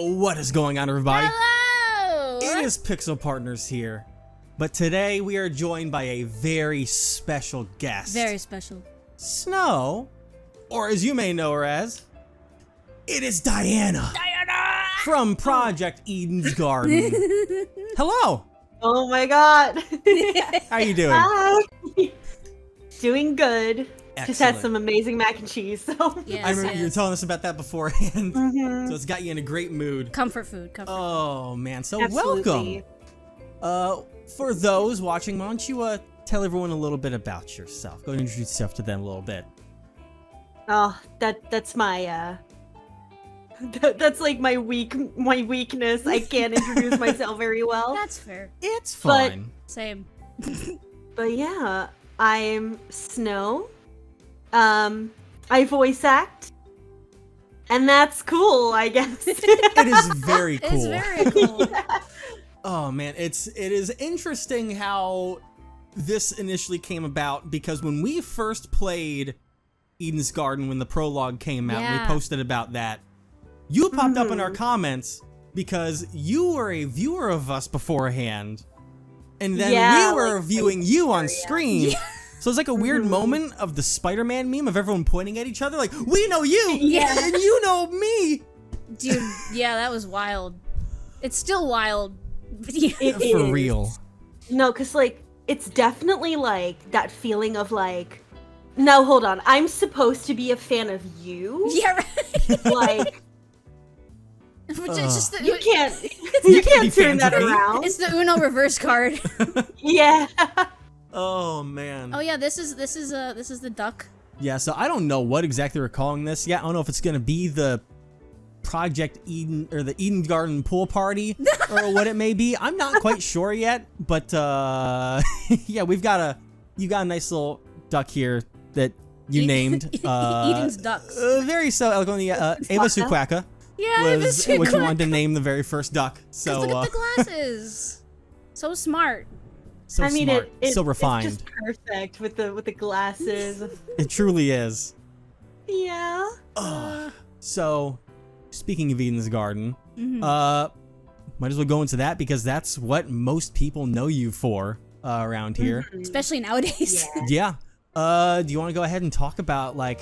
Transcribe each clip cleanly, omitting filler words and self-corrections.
What is going on, everybody? Hello! It is Pixel Partners here, but today we are joined by a very special guest. Very special. Snow, or as you may know her as, it is Diana! Diana! From Project Eden's Garden. Hello! Oh my god. How you doing? Hi. Doing good. Just had Excellent. some amazing mac and cheese. So. Yes, I remember you were yes. telling us about that beforehand, Mhm. so it's got you in a great mood. Comfort food. Comfort Oh man, so Absolutely. welcome. For those watching, why don't you tell everyone a little bit about yourself? Go and introduce yourself to them a little bit. Oh, that's my that's like my weakness. I can't introduce myself very food. well. That's fair. It's But- fine. Same. But yeah, I'm Snow. I voice act. And that's cool, I guess. It is very cool. It's very cool. Oh man, it is interesting how this initially came about, because when we first played Eden's Garden, when the prologue came out, and we Yeah. posted about that, you popped up in our Mhm. comments because you were a viewer of us beforehand, and then Yeah, we were like, viewing you on yeah. screen. So it's like a weird Mhm. moment of the Spider-Man meme of everyone pointing at each other like, we know you, Yeah. and you know me. Dude, yeah, that was wild. It's still wild. Yeah. It For is. real. No, because, like, it's definitely, like, that feeling of, like, no, hold on, I'm supposed to be a fan of you? Yeah, right. Like, Which is just the, you can't, You you can't be can't turn fans that of me. around. It's the Uno reverse card. Yeah. Oh man. Oh yeah, this is the duck. Yeah, so I don't know what exactly we're calling this yet. I don't know if it's gonna be the Project Eden or the Eden Garden pool party or what it may be. I'm not quite sure yet, but yeah, you got a nice little duck here that you named Eden's ducks. very so eloquently Ava Suquaka Yeah, was what you wanted to name the very first duck. So look at the glasses. So smart. so I mean, smart, it so refined. It's just perfect with the glasses. It truly is. Yeah. So, speaking of Eden's Garden, Mhm. might as well go into that because that's what most people know you for around here. Especially nowadays. Yeah. Yeah. Do you want to go ahead and talk about, like,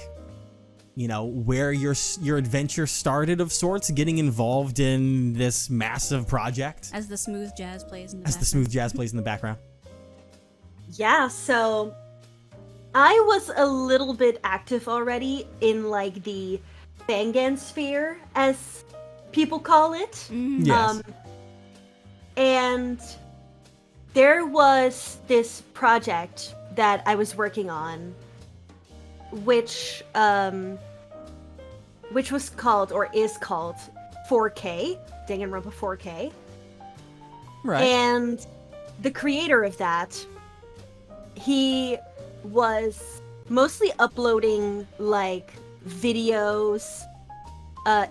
you know, where your adventure started of sorts, getting involved in this massive project? As the smooth jazz plays in the As the smooth jazz plays in the background. Yeah, so I was a little bit active already in, like, the Bangan sphere, as people call it. Mhm. Yes. And there was this project that I was working on, which was called, or is called, 4K, Danganronpa 4K. Right. And the creator of that, he was mostly uploading, like, videos,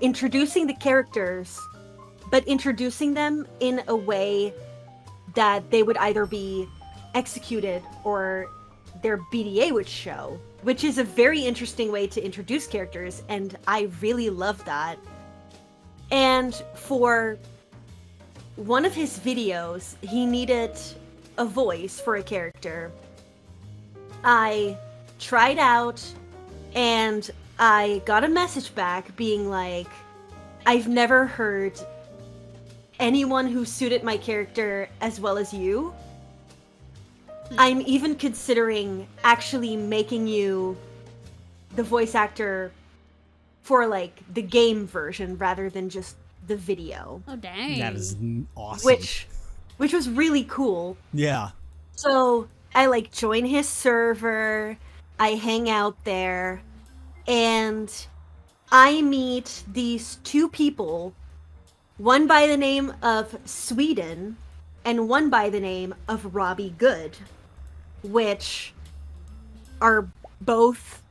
introducing the characters, but introducing them in a way that they would either be executed or their BDA would show, which is a very interesting way to introduce characters, and I really love that. And for one of his videos, he needed a voice for a character. I tried out, and I got a message back being like, I've never heard anyone who suited my character as well as you. I'm even considering actually making you the voice actor for, like, the game version rather than just the video, Oh dang. That is awesome. which was really cool. Yeah. So I, like, join his server, I hang out there, and I meet these two people, one by the name of Sweden and one by the name of Robbie Good, which are both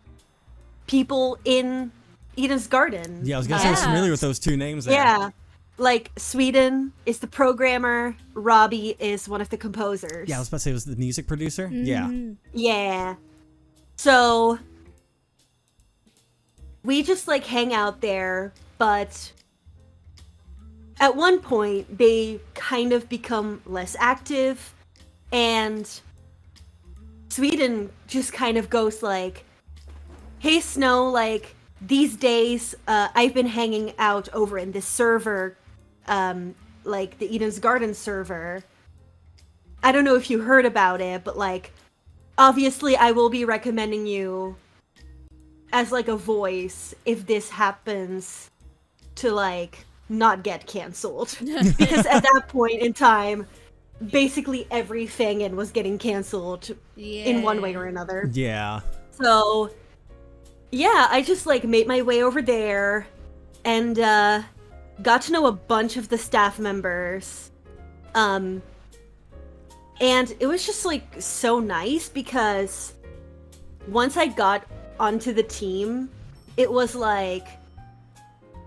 people in Eden's Garden. Yeah, I was gonna say I was Yeah. familiar with those two names there. Yeah. Like, Sweden is the programmer, Robbie is one of the composers. Yeah, I was about to say it was the music producer. Yeah. Mhm. Yeah. So we just, like, hang out there, but at one point they kind of become less active, and Sweden just kind of goes like, hey Snow, like these days I've been hanging out over in this server, like the Eden's Garden server. I don't know if you heard about it, but like obviously I will be recommending you as like a voice if this happens to like not get canceled. Because at that point in time, basically everything and was getting canceled in one way or another. Yeah. So yeah, I just like made my way over there and got to know a bunch of the staff members. And it was just like so nice because once I got onto the team, it was like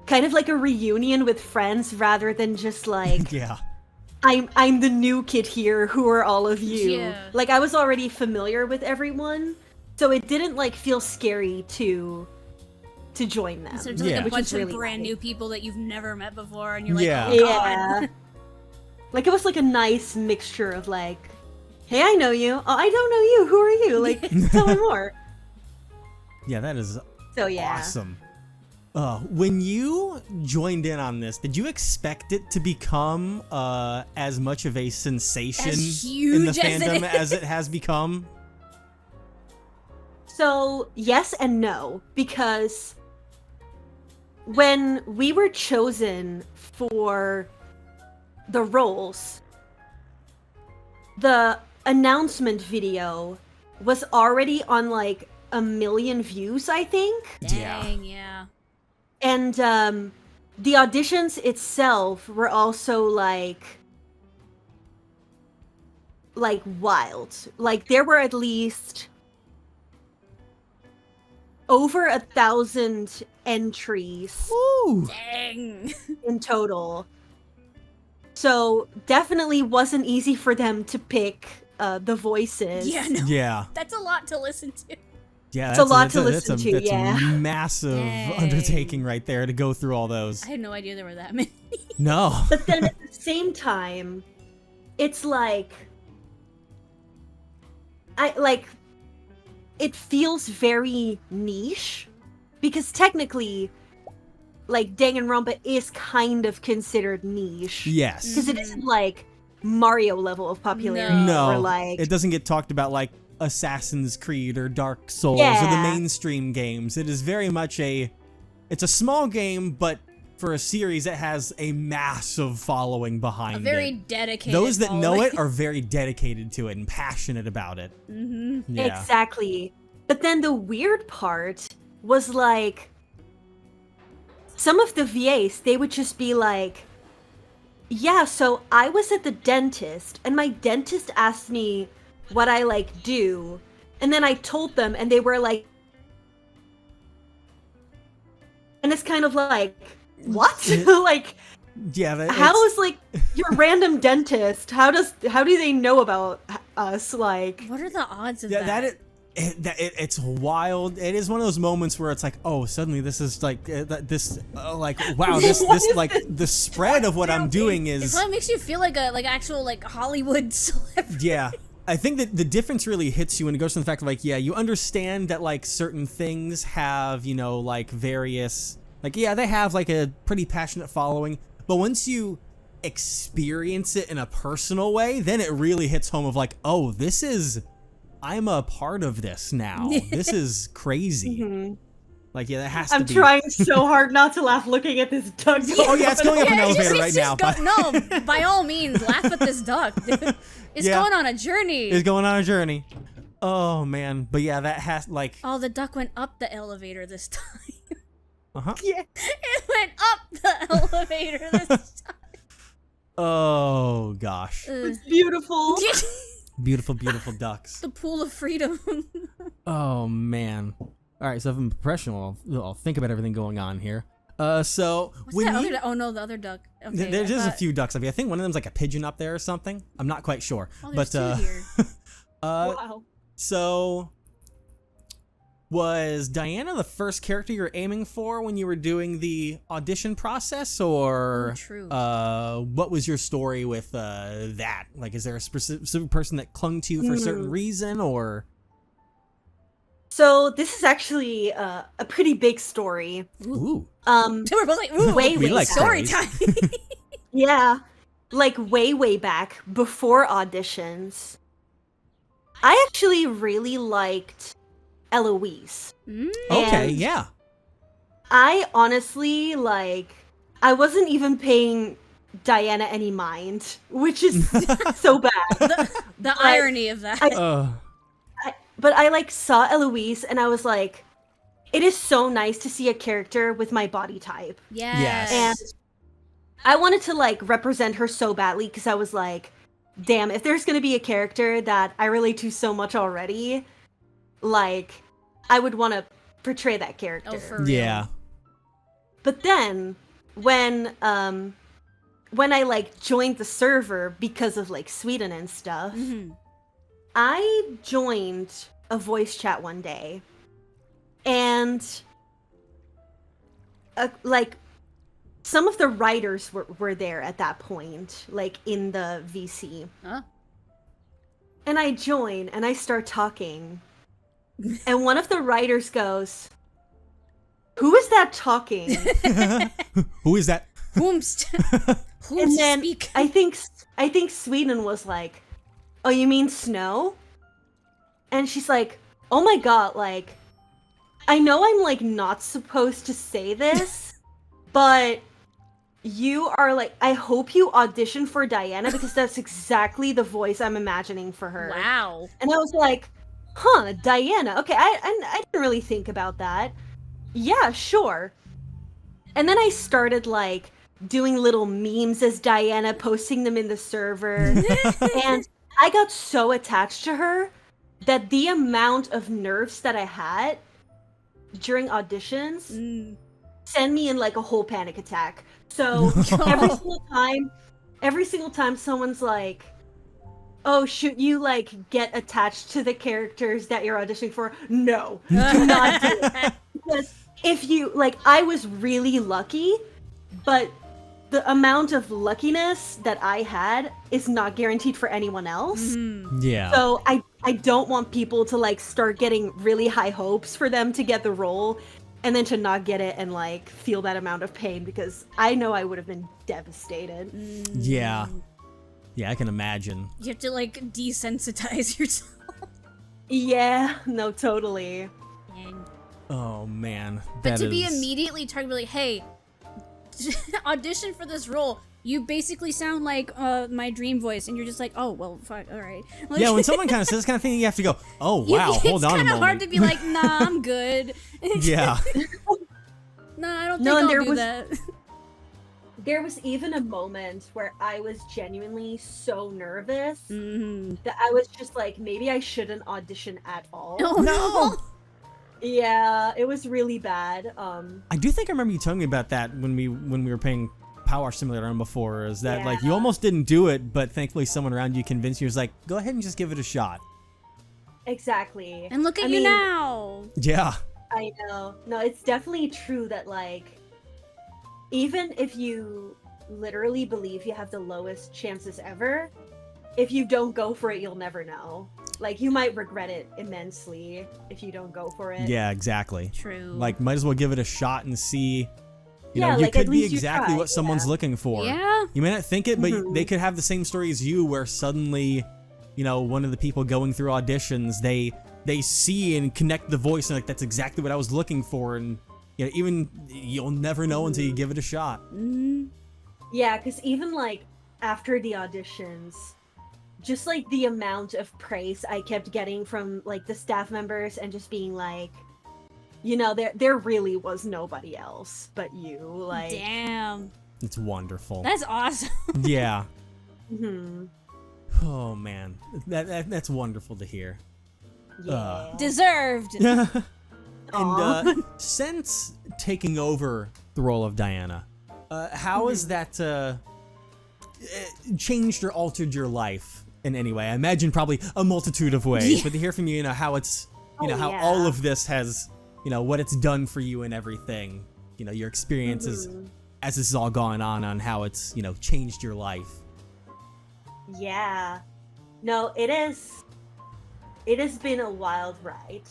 kind of like a reunion with friends rather than just like Yeah. I'm the new kid here, who are all of you? Yeah. Like I was already familiar with everyone, so it didn't like feel scary to join them. So it's Yeah. like a Which bunch is of really brand nice. new people that you've never met before, and you're like, Yeah. oh god. Yeah. Like it was like a nice mixture of like, hey, I know you. Oh, I don't know you. Who are you? Like, tell me more. Yeah, that is So yeah. awesome. When you joined in on this, did you expect it to become as much of a sensation As in the huge as it fandom is? as it has become? So yes and no, because when we were chosen for the roles, the announcement video was already on like 1 million views, I think. Dang, yeah. And the auditions itself were also like wild. Like there were at least over 1,000 entries Ooh. Dang. in total. So definitely wasn't easy for them to pick the voices. Yeah, no. Yeah. That's a lot to listen to. Yeah, It's a lot to listen to, That's yeah. a massive Dang. undertaking right there to go through all those. I had no idea there were that many. No. But then at the same time, it's like it feels very niche because technically like Danganronpa is kind of considered niche. Yes. Because it isn't like Mario level of popularity No. or like It doesn't get talked about like Assassin's Creed or Dark Souls or Yeah. the mainstream games. It is very much it's a small game, but for a series that has a massive following behind A very it. dedicated Those that know following. it are very dedicated to it and passionate about it. Mm-hmm. Yeah. Exactly. But then the weird part was like some of the VAs, they would just be like, yeah, so I was at the dentist and my dentist asked me what I like do. And then I told them and they were like, and it's kind of like, what? Like, Yeah. how is like your random dentist? How do they know about us? Like, What are the odds of Yeah, that? it's wild. It is one of those moments where it's like, oh, suddenly this is like like wow, this is like this? the spread of what I'm doing It is probably makes you feel like a actual like Hollywood celebrity. yeah. I think that the difference really hits you when it goes to the fact of like, yeah, you understand that like certain things have, you know, like various like yeah, they have like a pretty passionate following, but once you experience it in a personal way, then it really hits home of like, oh, I'm a part of this now. This is crazy. mhm. Like, yeah, that has to I'm be. trying so hard not to laugh looking at this duck. Oh, yeah, it's going up an Yeah, elevator right it's now. just no, by all means, laugh at this duck, dude. It's Yeah. going on a journey. Is going on a journey. Oh, man. But yeah, that has, like. Oh, the duck went up the elevator this time. Uh-huh. Yeah. It went up the elevator this time. Oh, gosh. It's beautiful. Beautiful, beautiful ducks. The pool of freedom. Oh, man. All right, so if I'm professional, I'll think about everything going on here. So What's when that you, other duck? Oh no, the other duck. Okay, there's I a thought- few ducks up here. I think one of them's like a pigeon up there or something. I'm not quite sure. Oh, there's but two here. Wow. so Was Diana the first character you were aiming for when you were doing the audition process, or True. what was your story with that? Like, is there a specific person that clung to you for a certain reason, or? So this is actually a pretty big story. Ooh. We're both like, ooh, Way, We way like back. story stories. time. Yeah, like way back before auditions. I actually really liked Eloise. Okay, And yeah. I honestly, like, I wasn't even paying Diana any mind, which is so bad. The irony of that. But I, like, saw Eloise, and I was like, it is so nice to see a character with my body type. yes. And I wanted to, like, represent her so badly, because I was like, damn, if there's gonna be a character that I relate to so much already, like, I would want to portray that character. Oh, for real. Yeah. But then when I like joined the server because of like Sweden and stuff, I joined a voice chat one day, and like some of the writers were there at that point, like in the VC. Huh? And I join and I start talking, and one of the writers goes, "Who is that talking?" Who is that? Whomst. And then speak. I think Sweden was like, "Oh, you mean Snow?" And she's like, "Oh my god, like, I know I'm like not supposed to say this, but you are like, I hope you audition for Diana, because that's exactly the voice I'm imagining for her." Wow. And I was like, "Huh, Diana. Okay, I didn't really think about that. Yeah, sure." And then I started like doing little memes as Diana, posting them in the server. And I got so attached to her that the amount of nerves that I had during auditions sent me in like a whole panic attack. So every single time someone's like, "Oh, should you like get attached to the characters that you're auditioning for?" No, do not do it. Because if you, like, I was really lucky, but the amount of luckiness that I had is not guaranteed for anyone else. Yeah. So I don't want people to like start getting really high hopes for them to get the role, and then to not get it and like feel that amount of pain, because I know I would have been devastated. Yeah. Yeah, I can imagine. You have to like desensitize yourself. Yeah, no, totally. Dang. Oh man. But That to be is- immediately targeted, like, hey, audition for this role. You basically sound like my dream voice, and you're just like, oh, well, fuck, all right. Like, Yeah, when someone kind of says this kind of thing, you have to go, oh wow, hold on a It's kind moment. of hard to be like, nah, I'm good. Yeah. Nah, I don't think No, and I'll there do was- that. There was even a moment where I was genuinely so nervous that I was just like, maybe I shouldn't audition at all. Oh, no. Yeah, it was really bad. I do think I remember you telling me about that when we were playing Power Simulator on before, is that like you Yeah. almost didn't do it, but thankfully someone around you convinced you, was like, go ahead and just give it a shot. Exactly. And look at I you mean, now. Yeah. I know. No, it's definitely true that, like, even if you literally believe you have the lowest chances ever, if you don't go for it, you'll never know. Like, you might regret it immensely if you don't go for it. Yeah, exactly. True. Like, might as well give it a shot and see. You Yeah, know, you like, at could be least you exactly tried, what someone's yeah. looking for. Yeah. You may not think it, but Mhm. they could have the same story as you, where suddenly, you know, one of the people going through auditions, they see and connect the voice, and like, that's exactly what I was looking for, and you know, even you'll never know until you give it a shot. Yeah, because even, like, after the auditions, just, like, the amount of praise I kept getting from, like, the staff members, and just being like, you know, there really was nobody else but you. Like, Damn. It's wonderful. That's awesome. Yeah. mhm. Oh man, that's wonderful to hear. Yeah. Deserved. And Aw. since taking over the role of Diana, how has that changed or altered your life in any way? I imagine probably a multitude of ways, Yeah. but to hear from you, you know, how it's you know, Oh, how yeah. all of this has, you know, what it's done for you and everything. You know, your experiences as this is all going on how it's, you know, changed your life. Yeah. No, it is. It has been a wild ride.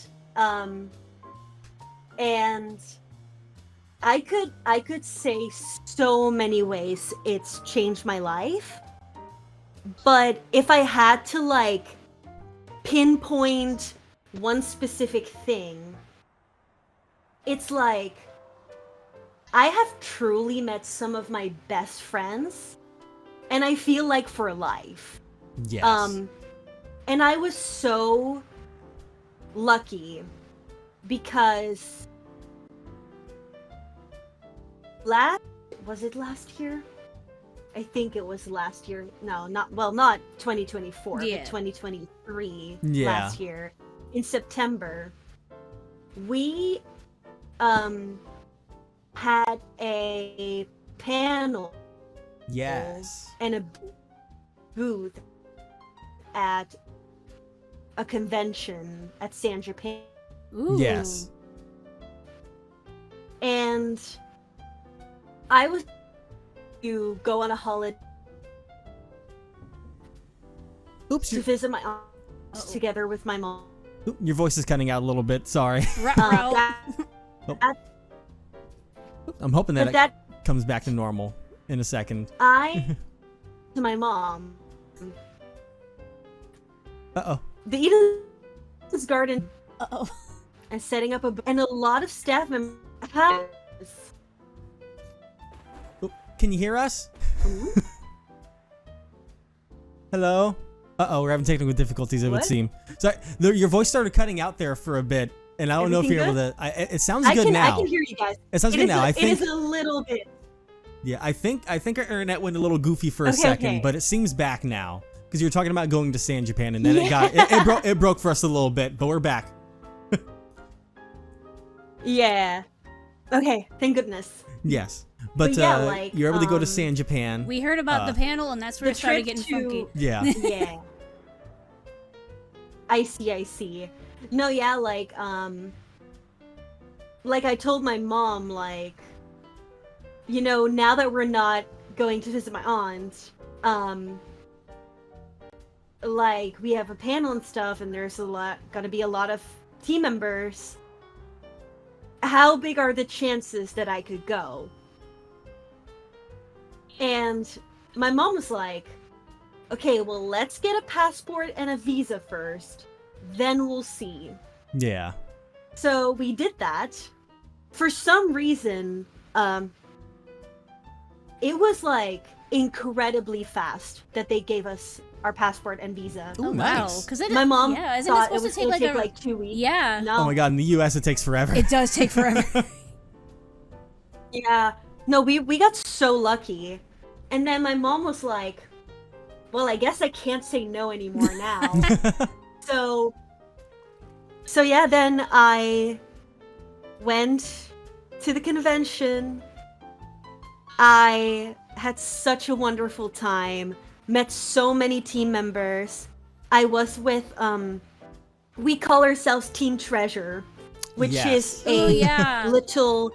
And I could say so many ways it's changed my life. But if I had to like pinpoint one specific thing, it's like I have truly met some of my best friends, and I feel like for life. Yes. And I was so lucky because was it last year? I think it was last year. No, not 2024, Yeah. but 2023 Yeah. last year in September. We had a panel Yes. and a booth at a convention at San Japan. Ooh. Yes. And I was to go on a holiday Oops, to visit my aunt together with my mom. your voice is cutting out a little bit. Sorry. Ruh-roh. I'm hoping that But it that comes back to normal in a second. I to my mom Uh-oh. the Eden's Garden Uh-oh. and setting up and a lot of staff members. Oop, can you hear us? Hello? Uh-oh, we're having technical difficulties, it would What? seem. Sorry, your voice started cutting out there for a bit, and I don't know if you're Everything able to... It sounds good now. I can hear you guys. It sounds It good is now. a- I think... it is a little bit. Yeah, I think our internet went a little goofy for a Okay, second, okay. but it seems back now. Because you were talking about going to San Japan, and then it broke for us a little bit, but we're back. Yeah. Okay, thank goodness. Yes. But yeah, like, you're able to go to San Japan. We heard about the panel, and that's where The it started trip getting to- funky. Yeah. Yeah. I see. No, yeah, like I told my mom, like, you know, now that we're not going to visit my aunt, like, we have a panel and stuff, and there's gonna be a lot of team members. How big are the chances that I could go? And my mom was like, okay, well, let's get a passport and a visa first, then we'll see. Yeah. So we did that. For some reason, it was like incredibly fast that they gave us our passport and visa. Ooh, Oh, wow. nice. Because it My mom yeah, isn't it thought it supposed was to take going like to take a... like 2 weeks. Yeah. No. Oh my god, in the US it takes forever. It does take forever. Yeah. No, we got so lucky. And then my mom was like, well, I guess I can't say no anymore now. So yeah, then I went to the convention. I had such a wonderful time. Met so many team members. I was with we call ourselves Team Treasure, which Yes. is a Oh, yeah. little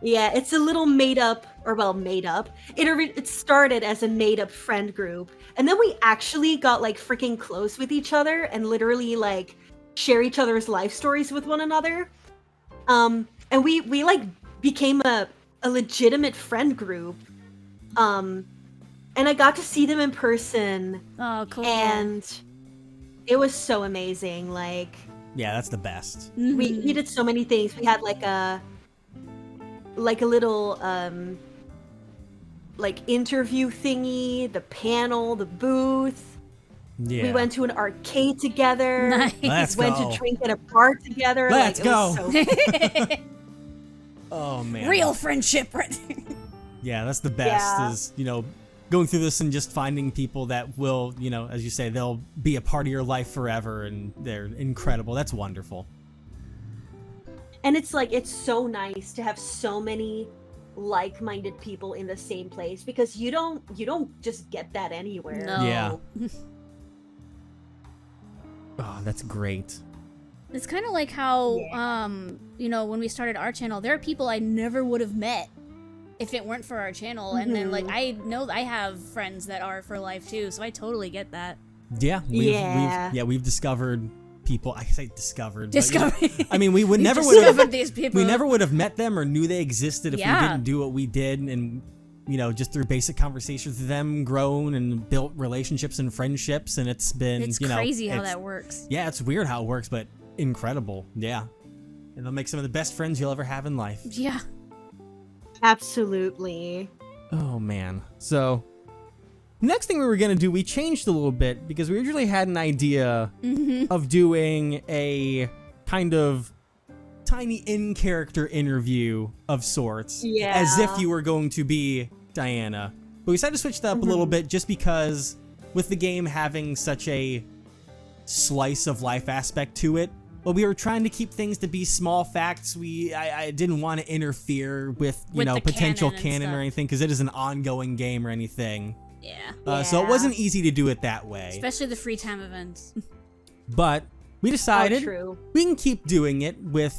it's a little made up. It started as a made up friend group, and then we actually got like freaking close with each other and literally like share each other's life stories with one another. And we like became a legitimate friend group. And I got to see them in person, Oh, cool. and it was so amazing. Like Yeah, that's the best. we did so many things. We had like a little like interview thingy, the panel, the booth. Yeah. We went to an arcade together. Nice. Let's Went go. to drink at a bar together. Let's like, it was go. so Oh man. Real friendship right there. Yeah, that's the best Yeah. is, you know, going through this and just finding people that will, you know, as you say, they'll be a part of your life forever and they're incredible. That's wonderful. And it's like, it's so nice to have so many like-minded people in the same place, because you don't just get that anywhere. No. Yeah. Oh, that's great. It's kind of like how, Yeah. when we started our channel, there are people I never would have met if it weren't for our channel. And then, like, I know I have friends that are for life, too, so I totally get that. Yeah. We've discovered people. I say discovered. But, I mean, we would never would discovered these people. We never would have met them or knew they existed if we Yeah. didn't do what we did, and just through basic conversations with them, grown and built relationships and friendships, and it's been It's crazy how that works. Yeah, it's weird how it works, but incredible. Yeah, and they'll make some of the best friends you'll ever have in life. Yeah. Absolutely. Oh man. So next thing we were gonna do, we changed a little bit because we originally had an idea of doing a kind of tiny in-character interview of sorts, as if you were going to be Diana. But we decided to switch that up a little bit just because with the game having such a slice of life aspect to it, well, we were trying to keep things to be small facts. I didn't want to interfere with the potential canon and canon stuff. or anything because it is an ongoing game or anything. Yeah. So it wasn't easy to do it that way. Especially the free time events. But we decided true. we can keep doing it with,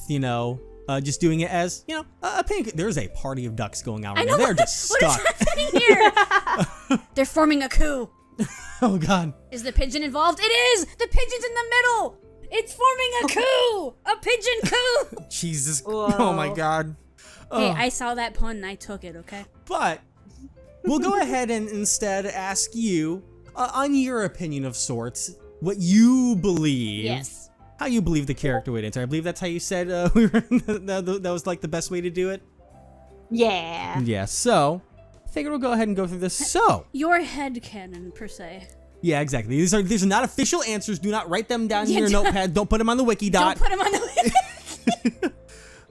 just doing it as, a pink. There's a party of ducks going on right now. They're just What is stuck. happening here? They're forming a coup. Oh, God. Is the pigeon involved? It is! The pigeon's in the middle! It's forming a coup! A pigeon coup! Jesus. Whoa. Oh, my God. Hey, Oh. I saw that pun and I took it, okay? But we'll go ahead and instead ask you, on your opinion of sorts, what you believe. Yes. How you believe the character would enter. I believe that's how you said that was like the best way to do it. Yeah. Yeah, so I figured we'll go ahead and go through this. So, Your headcanon, per se. yeah, exactly. These are not official answers. Do not write them down in Yeah, your notepad. Don't put them on the wiki Don't dot. put him on the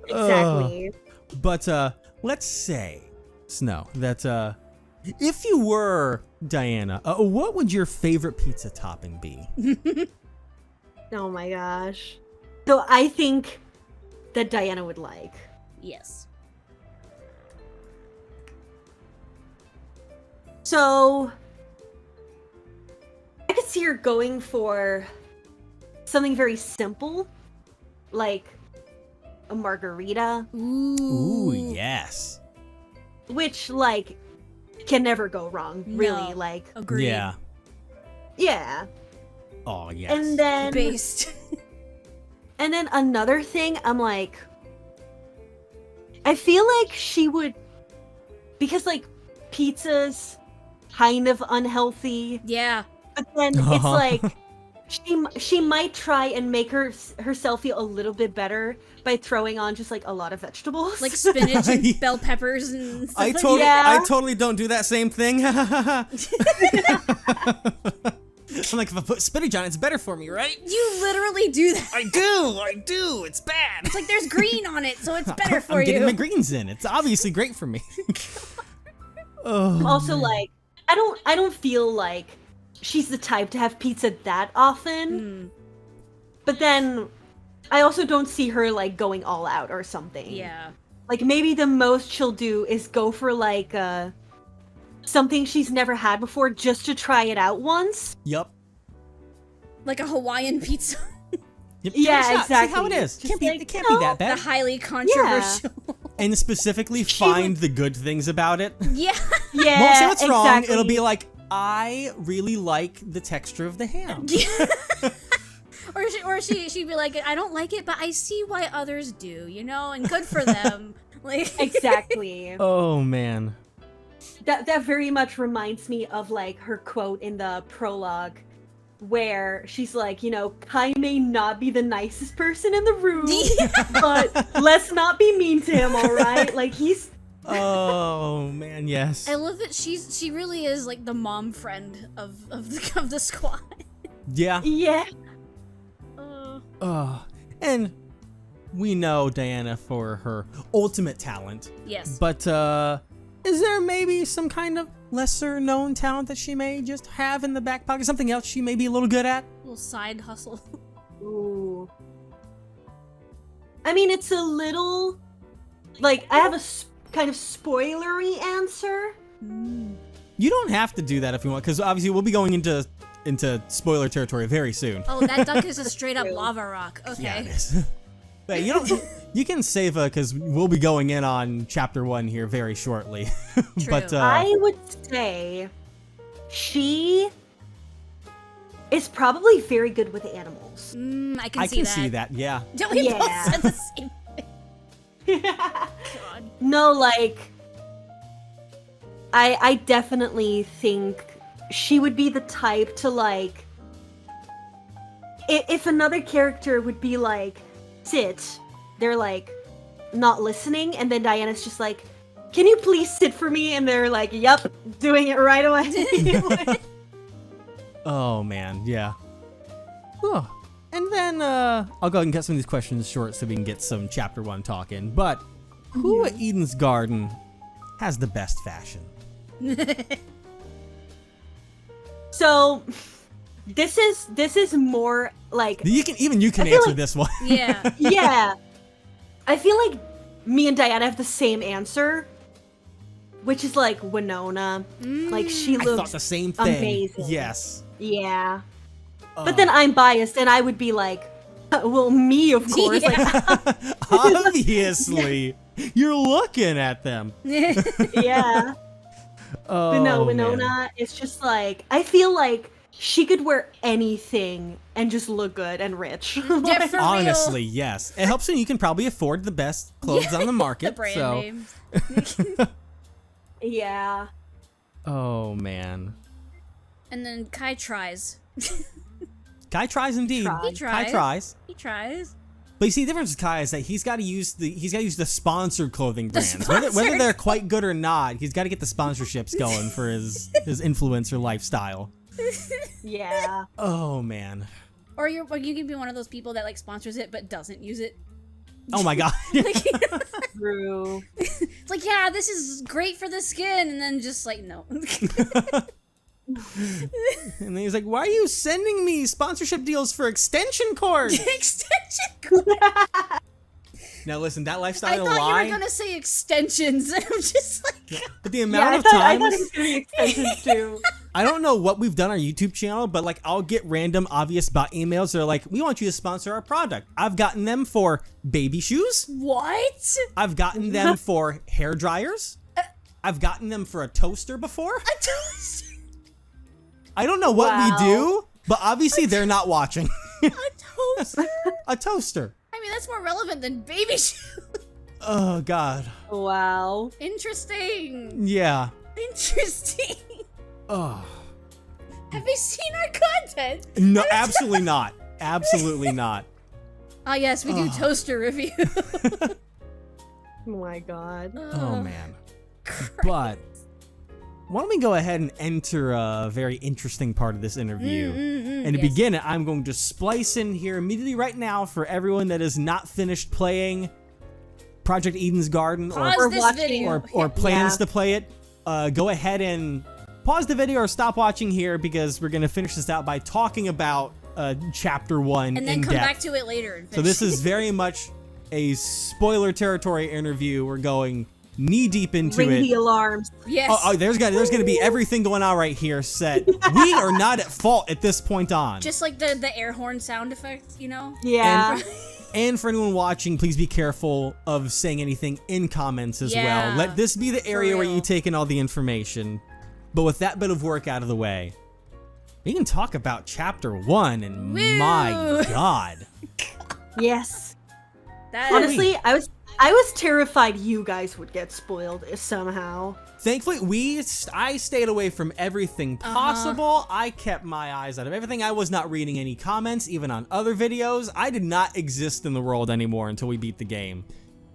Exactly. But let's say, Snow, that if you were Diana, what would your favorite pizza topping be? Oh my gosh. So I think that Diana would like. Yes. So I could see her going for something very simple, like a margarita, Ooh. Ooh, yes. which like can never go wrong. Really, No. like Agreed. Yeah. yeah. Oh, yes. And then Based. And then another thing, I'm like, I feel like she would, because like pizza's kind of unhealthy, Yeah. but then it's like she might try and make herself feel a little bit better by throwing on just like a lot of vegetables. Like spinach and bell peppers and stuff like Yeah. I totally don't do that same thing. I'm like, if I put spinach on it, it's better for me, right? You literally do that. I do. It's bad. It's like there's green on it, so it's better for I'm you. getting my greens in. It's obviously great for me. Oh, Also, like, I don't feel like she's the type to have pizza that often. But then I also don't see her like going all out or something. Yeah. Like maybe the most she'll do is go for like something she's never had before just to try it out once. Yup. Like a Hawaiian pizza. Yep, Yeah, give it a shot. exactly. See how it is. Just It like, can't be that The bad. highly controversial. And specifically find the good things about it. Yeah. Yeah, Won't say what's wrong. exactly. It'll be like, I really like the texture of the ham. Or she'd be like, I don't like it, but I see why others do, and good for them. Like Exactly. Oh, man. That very much reminds me of like her quote in the prologue where she's like, Kai may not be the nicest person in the room, but let's not be mean to him, all right? Like he's Oh, man, yes. I love that she really is like the mom friend of the squad. Yeah. yeah. And we know Diana for her ultimate talent. Yes. But is there maybe some kind of lesser known talent that she may just have in the back pocket? Something else she may be a little good at? Little side hustle. Ooh. I mean, it's a little like I have a kind of spoilery answer. You don't have to do that if you want, because obviously we'll be going into into spoiler territory very soon. Oh, that duck is a straight up lava rock. Okay. Yeah, it is. But you can save because we'll be going in on chapter 1 here very shortly. True. But I would say she is probably very good with animals. I can I see can that. see that. Yeah. Don't we both Yeah. said the same thing? God. No, like, I definitely think she would be the type to, like, if another character would be like, sit, they're like, not listening, and then Diana's just like, can you please sit for me? And they're like, yep, doing it right away. Oh man, yeah. Oh. And then I'll go ahead and cut some of these questions short so we can get some chapter 1 talking. But who at Eden's Garden has the best fashion? So, this is more like, You can I feel answer like- this one. Yeah. yeah. I feel like me and Diana have the same answer, which is like Winona. Like, she I looks thought the same thing. amazing. Yes. Yeah. Oh. But then I'm biased and I would be like, well, me, of course. Like, Obviously, you're looking at them. yeah. Oh, But no, man. Winona is just like, I feel like she could wear anything and just look good and rich. Yeah, for real. Honestly, yes. It helps when you can probably afford the best clothes on the market. The brand so. names. Yeah. Oh man. And then Kai tries. Kai tries indeed. He tries. Kai tries. He tries. But you see, the difference with Kai is that he's got to use the sponsored clothing brands. Whether sponsored they're quite good or not, he's got to get the sponsorships going for his influencer lifestyle. Yeah. Oh man. Or you can be one of those people that like sponsors it but doesn't use it. Oh my god. True. It's like, yeah, this is great for the skin, and then just like, no. And then he's like, "Why are you sending me sponsorship deals for extension cords?" Extension cord. Now listen, that I lifestyle thought lie. you were gonna say extensions, and I'm just like, But the Yeah, amount I of thought times it was gonna be extensions too. I don't know what we've done on our YouTube channel, but like I'll get random obvious bot emails that are like, "We want you to sponsor our product." I've gotten them for baby shoes. what? I've gotten them for hair dryers. I've gotten them for a toaster before. A toaster. I don't know what Wow. we do, but obviously they're not watching. A toaster. A toaster. I mean, that's more relevant than baby shoes. Oh god. Wow. Interesting. Yeah. Interesting. Oh. Have you seen our content? No, absolutely not. Absolutely not. Ah, yes, we do toaster review. Oh my god. Oh man. But why don't we go ahead and enter a very interesting part of this interview? And to yes. begin it, I'm going to splice in here immediately right now for everyone that has not finished playing Project Eden's Garden Pause Or this watching- video. or plans Yeah. to play it. Go ahead and pause the video or stop watching here because we're going to finish this out by talking about Chapter 1 and then in come depth. back to it later. And So this is very much a spoiler territory interview. We're going knee deep into Ring it. the alarms. yes. Oh, there's gonna be everything going on right here. Set. We are not at fault at this point on. Just like the air horn sound effect, you know? Yeah. And for anyone watching, please be careful of saying anything in comments as Yeah, well. Let this be the area where real. you take in all the information. But with that bit of work out of the way, we can talk about Chapter 1. And Woo! my God, Yes. That Honestly, I was terrified you guys would get spoiled somehow. thankfully I stayed away from everything possible. I kept my eyes out of everything. I was not reading any comments, even on other videos. I did not exist in the world anymore until we beat the game.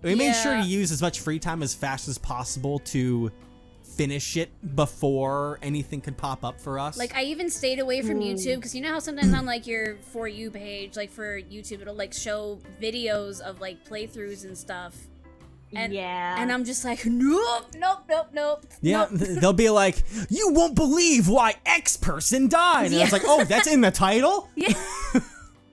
We made sure to Yeah. use as much free time as fast as possible to finish it before anything could pop up for us. Like, I even stayed away from YouTube because you know how sometimes on like your For You page, like for YouTube, it'll like show videos of like playthroughs and stuff. And, yeah. And I'm just like, nope. yeah, nope. they'll be like, "You won't believe why X person died," and it's like, "Oh, that's in the title." Yeah.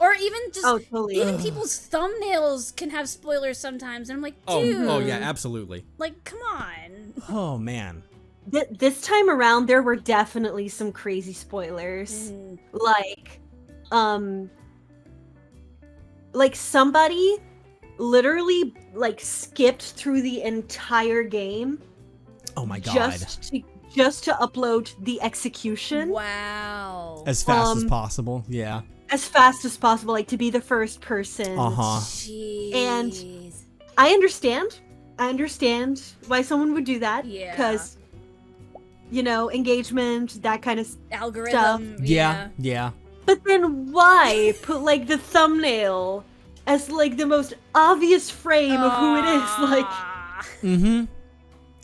Or even just Oh, totally. even people's thumbnails can have spoilers sometimes, and I'm like, Oh, dude, oh yeah, absolutely. like, come on. Oh man. this time around, there were definitely some crazy spoilers. Like, like somebody literally like skipped through the entire game. Oh my god. Just to upload the execution. Wow. As fast as possible. Yeah. As fast as possible, like to be the first person. Jeez. And I understand why someone would do that. Yeah. Because, you know, engagement, that kind of algorithm. stuff. Yeah. But then why put like the thumbnail as like the most obvious frame of who it is? Like,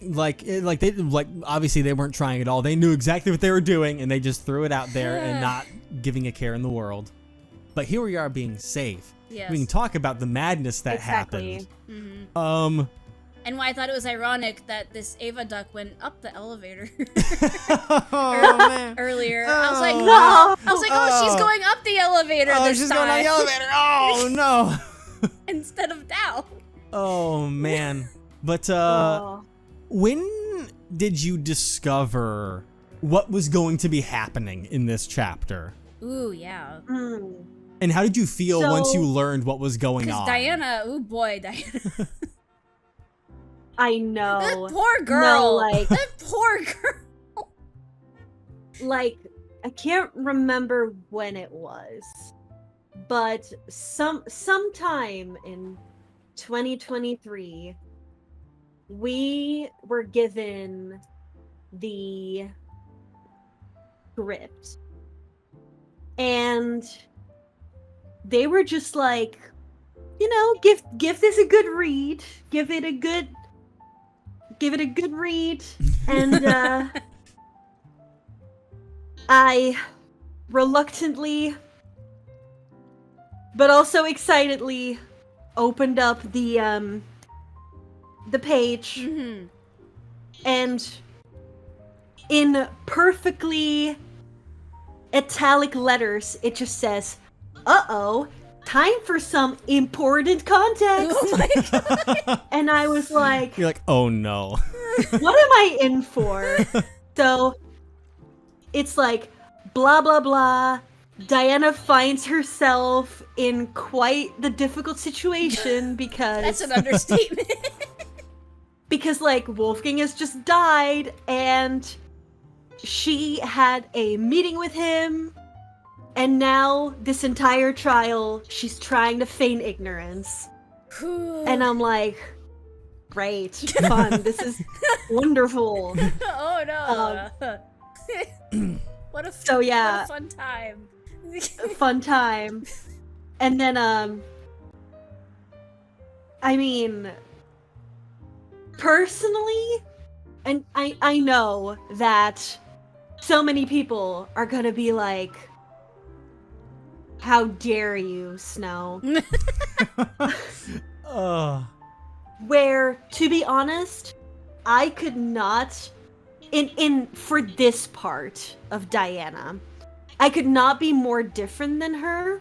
Like obviously they weren't trying at all. They knew exactly what they were doing, and they just threw it out there and not giving a care in the world. But here we are being safe. Yes. We can talk about the madness that happened. And why I thought it was ironic that this Ava duck went up the elevator earlier. I was like, no. Oh, she's going up the elevator this time. Going on the elevator. Oh no. Instead of down. Oh man. But when did you discover what was going to be happening in this chapter? Ooh, yeah. And how did you feel once you learned what was going on? Because Diana, Diana. I know. That poor girl. No, like, that poor girl. Like, I can't remember when it was, but sometime in 2023, we were given the script, and they were just like, you know, give this a good read, give it a good read, and I reluctantly but also excitedly opened up the page, and in perfectly italic letters it just says, "Uh-oh, time for some important context." Oh my god. And I was like, You're like, oh no. what am I in for? So it's like, blah blah blah, Diana finds herself in quite the difficult situation because That's an understatement. because like Wolfgang has just died and she had a meeting with him, and now this entire trial she's trying to feign ignorance. And I'm like, great, fun, this is wonderful. Oh no. What a fun time. Fun time. And then I mean, personally, and I know that so many people are gonna be like, how dare you, Snow? Where, to be honest, I could not, for this part of Diana, I could not be more different than her,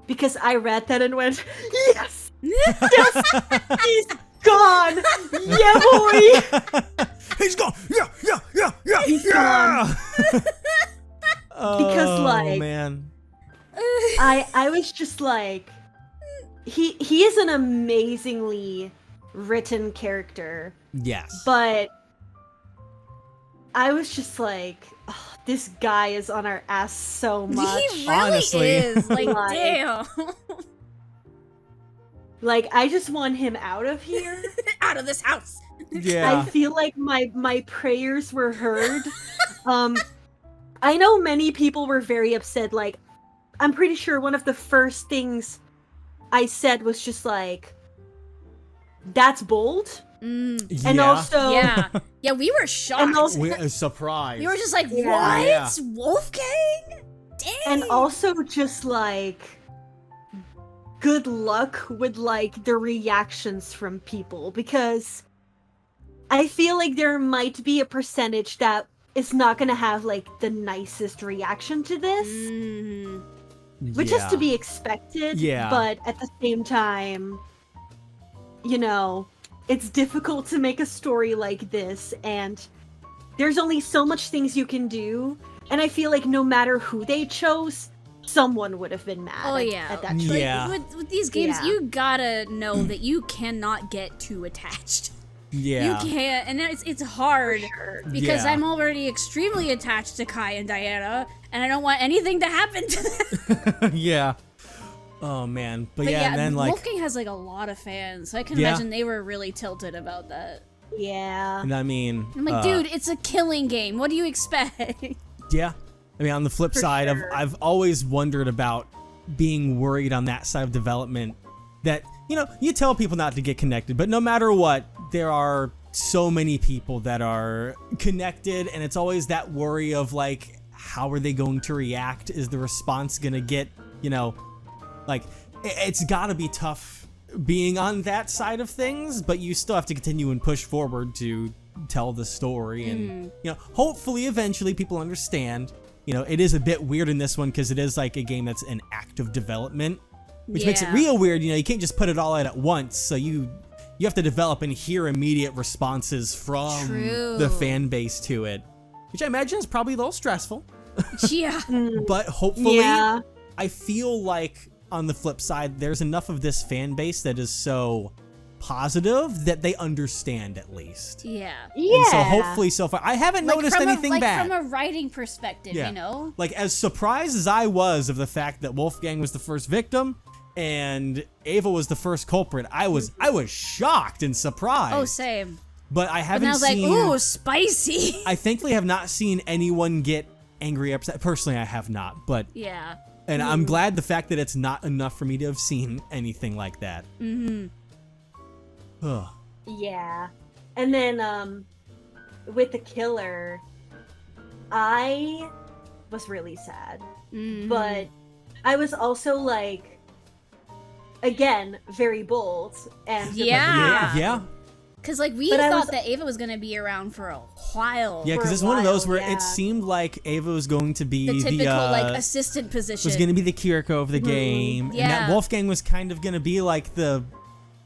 because I read that and went, yes! Yes! He's gone! Yeah, boy! He's gone! Yeah! He's gone. Because, oh, like, man. I was just like, he is an amazingly written character. Yes. But I was just like, oh, this guy is on our ass so much. He really Honestly. is. Like, Like, damn. Like, I just want him out of here. Out of this house. Yeah. I feel like my prayers were heard. I know many people were very upset. Like, I'm pretty sure one of the first things I said was just like, that's bold. And also, yeah, we were shocked. And also, We're surprised. We were just like, Yeah. what? Yeah. Wolfgang? Dang. and also just like, good luck with like the reactions from people, because I feel like there might be a percentage that is not gonna have like the nicest reaction to this, which is to be expected. Yeah. But at the same time, you know, it's difficult to make a story like this, and there's only so much things you can do, and I feel like no matter who they chose, someone would have been mad at that choice. Yeah. With these games, Yeah. you gotta know that you cannot get too attached. Yeah. You can't, and it's hard Sure. because Yeah. I'm already extremely attached to Kai and Diana, and I don't want anything to happen to them. Yeah. Oh man. But, But yeah, and then like Wolfgang has like a lot of fans, so I can Yeah. imagine they were really tilted about that. Yeah. and I mean I'm like, dude, it's a killing game. What do you expect? yeah. I mean on the flip For side sure. I've always wondered about being worried on that side of development that, you know, you tell people not to get connected, but no matter what, there are so many people that are connected, and it's always that worry of like, how are they going to react? Is the response gonna get, you know, like it's gotta be tough being on that side of things, but you still have to continue and push forward to tell the story, and you know, hopefully eventually people understand. You know, it is a bit weird in this one because it is like a game that's an active development, which makes it Yeah. real weird. You know, you can't just put it all out at once, so you have to develop and hear immediate responses from True. the fan base to it, which I imagine is probably a little stressful. Yeah. But hopefully, Yeah. I feel like on the flip side, there's enough of this fan base that is so positive that they understand at least. Yeah. Yeah. And so hopefully so far, I haven't noticed from anything a, like bad. from a writing perspective, Yeah. you know? Like, as surprised as I was of the fact that Wolfgang was the first victim and Ava was the first culprit, I was shocked and surprised. Oh, same. But I And haven't I was like, seen. ooh, spicy. I thankfully have not seen anyone get angry, upset. Personally, I have not. But Yeah. and I'm glad the fact that it's not enough for me to have seen anything like that. Mm-hmm. Ugh. Yeah. And then with the killer, I was really sad. Mhm. But I was also like, again, very bold and Yeah. Yeah. Because, like, we But I thought was- that Ava was going to be around for a while. Yeah, For because a it's one of those while, where yeah. it seemed like Ava was going to be The typical, like, uh, assistant position. was going to be the Kiriko of the game, and that Yeah. Wolfgang was kind of going to be like the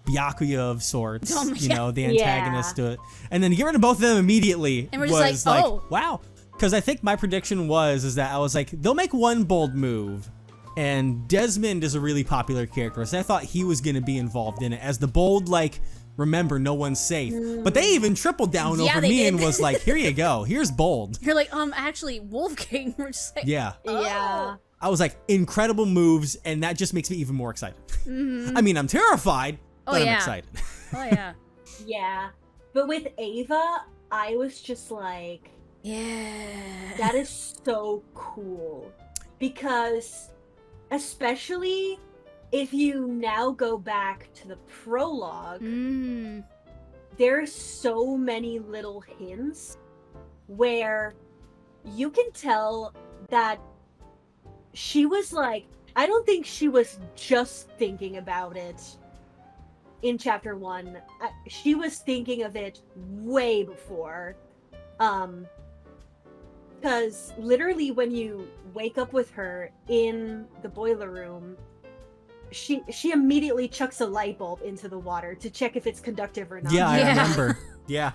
Byakuya of sorts, Oh, you yeah. know, the Yeah. antagonist to it. And then to get rid of both of them immediately And we're was just like, oh. wow. Because I think my prediction is that I was like, they'll make one bold move, and Desmond is a really popular character, so I thought he was going to be involved in it as the bold, like, remember, no one's safe. But they even tripled down Yeah, over they me did. and was like, here you go, here's bold. You're like, actually, Wolfgang. We're just like, Yeah. Yeah. I was like, incredible moves, and that just makes me even more excited. I mean, I'm terrified, but I'm yeah. excited. oh, yeah. Yeah. But with Ava, I was just like, Yeah. that is so cool. Because, especially if you now go back to the prologue, Mm. there's so many little hints where you can tell that she was like, I don't think she was just thinking about it in chapter 1. She was thinking of it way before. Because literally when you wake up with her in the boiler room, she immediately chucks a light bulb into the water to check if it's conductive or not. Yeah, I Yeah. remember. Yeah.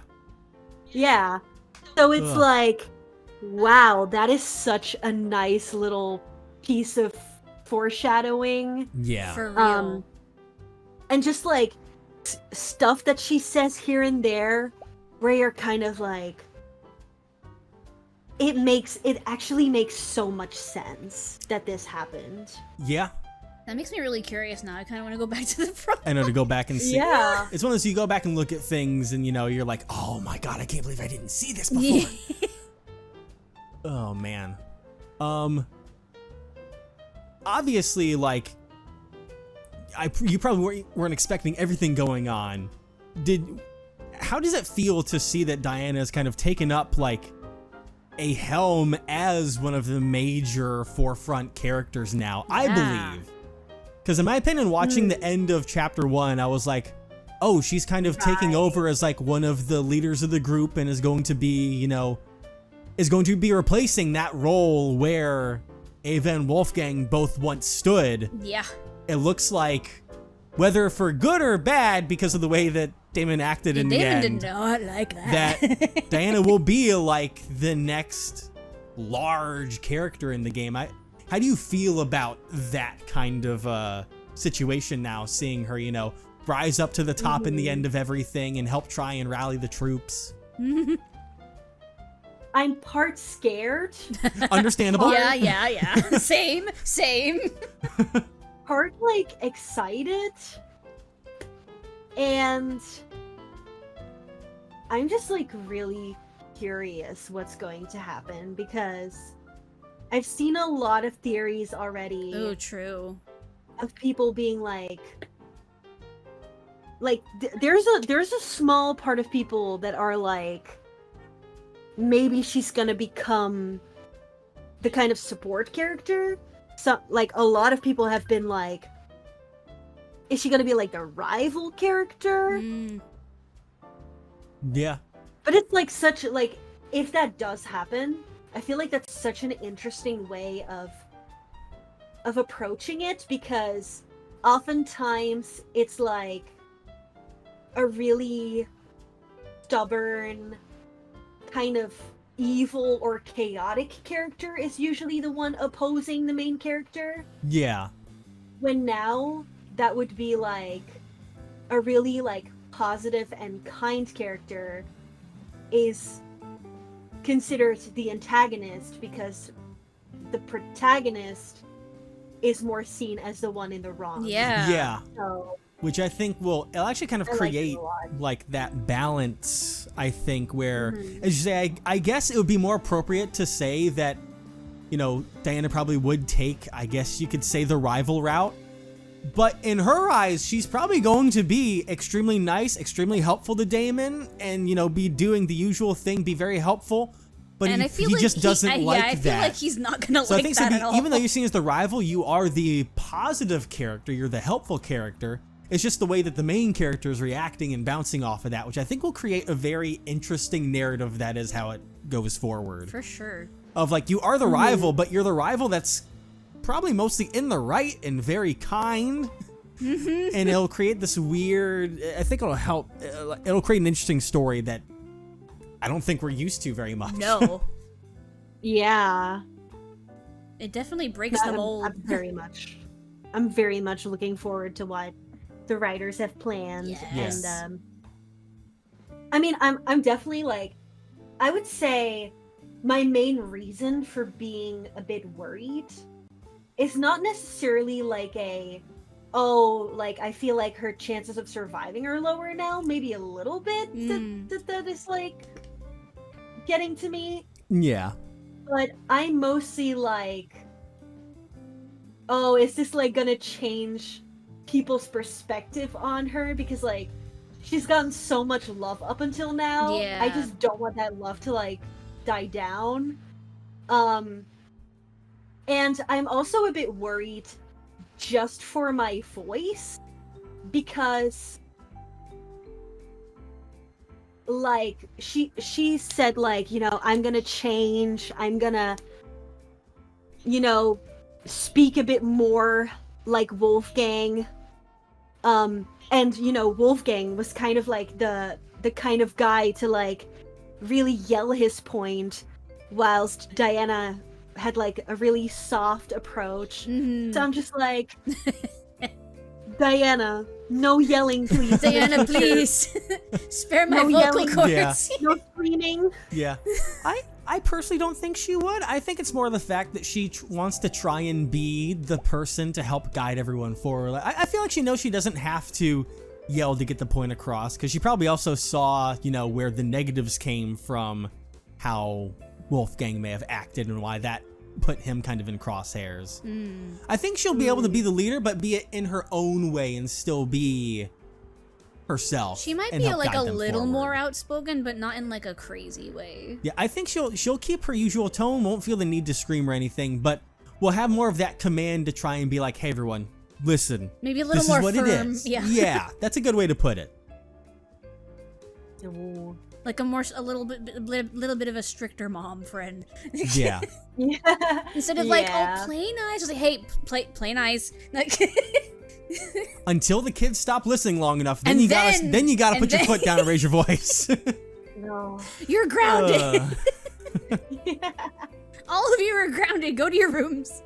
Yeah. So it's Ugh. like, wow, that is such a nice little piece of foreshadowing. Yeah. For real. And just like stuff that she says here and there where you're kind of like, it actually makes so much sense that this happened. Yeah. That makes me really curious now. I kind of want to go back to the front. I know, to go back and see. Yeah. It's one of those, you go back and look at things and, you know, you're like, oh my god, I can't believe I didn't see this before. Oh, man. Obviously, like, you probably weren't expecting everything going on. How does it feel to see that Diana's kind of taken up, like, a helm as one of the major forefront characters now? I Yeah. believe. Because in my opinion, watching the end of chapter 1, I was like, oh, she's kind of taking Right. over as like one of the leaders of the group and is going to be, you know, is going to be replacing that role where Ava and Wolfgang both once stood. Yeah. It looks like, whether for good or bad, because of the way that Damon acted in the Damon end. did not like that. That Diana will be like the next large character in the game. How do you feel about that kind of situation now, seeing her, you know, rise up to the top in the end of everything and help try and rally the troops? I'm part scared. Understandable. Yeah. Same. Part, like, excited. And I'm just, like, really curious what's going to happen, because I've seen a lot of theories already. Oh, true. Of people being like there's a small part of people that are like, maybe she's gonna become the kind of support character. So, like, a lot of people have been like, is she gonna be like the rival character? Yeah. But it's like such, like, if that does happen, I feel like that's such an interesting way of approaching it, because oftentimes it's like a really stubborn, kind of evil or chaotic character is usually the one opposing the main character. Yeah. When now that would be like a really like positive and kind character is considered the antagonist, because the protagonist is more seen as the one in the wrong. Yeah. So, Which I think it'll actually kind of I like it create a lot. like that balance, I think, where, as you say, I guess it would be more appropriate to say that, you know, Diana probably would take, I guess you could say, the rival route. But in her eyes, she's probably going to be extremely nice, extremely helpful to Damon, and, you know, be doing the usual thing, be very helpful. But And he, I feel he like just doesn't like I that. feel like he's not gonna So I like think that at all. even though you're seen as the rival, you are the positive character, you're the helpful character. It's just the way that the main character is reacting and bouncing off of that, which I think will create a very interesting narrative that is how it goes forward. For sure. Of like, you are the rival, but you're the rival that's probably mostly in the right and very kind. And it'll create this weird, I think it'll help, it'll create an interesting story that I don't think we're used to very much. No. yeah. It definitely breaks the mold. I'm very much looking forward to what the writers have planned. Yes. And I mean, I'm definitely like, I would say my main reason for being a bit worried is not necessarily like like I feel like her chances of surviving are lower now, maybe a little bit. That is like getting to me. Yeah. But I'm mostly like, oh, is this like gonna change people's perspective on her? Because like she's gotten so much love up until now. Yeah. I just don't want that love to like die down. And I'm also a bit worried just for my voice, because like she said, like, you know, I'm gonna change, I'm gonna, you know, speak a bit more like Wolfgang. And you know, Wolfgang was kind of like the kind of guy to like really yell his point, whilst Diana had like a really soft approach. So I'm just like, Diana, no yelling, please. Diana, please. Spare my No vocal yelling. cords. No screaming. Yeah. I personally don't think she would. I think it's more the fact that she wants to try and be the person to help guide everyone forward. I feel like she knows she doesn't have to yell to get the point across, because she probably also saw, you know, where the negatives came from, how Wolfgang may have acted and why that put him kind of in crosshairs. I think she'll be able to be the leader, but be it in her own way and still be herself. She might and be help like a guide them little forward. more outspoken, but not in like a crazy way. Yeah, I think she'll keep her usual tone, won't feel the need to scream or anything, but we'll have more of that command to try and be like, hey everyone, listen. Maybe a little this more is what firm. it is. Yeah. Yeah, that's a good way to put it. Like a little bit of a stricter mom friend. Yeah. Yeah. Instead of like, oh, play nice. Just like, hey, play nice. Like, Until the kids stop listening long enough, then And you gotta put your foot down and raise your voice. No. You're grounded. Yeah. All of you are grounded. Go to your rooms.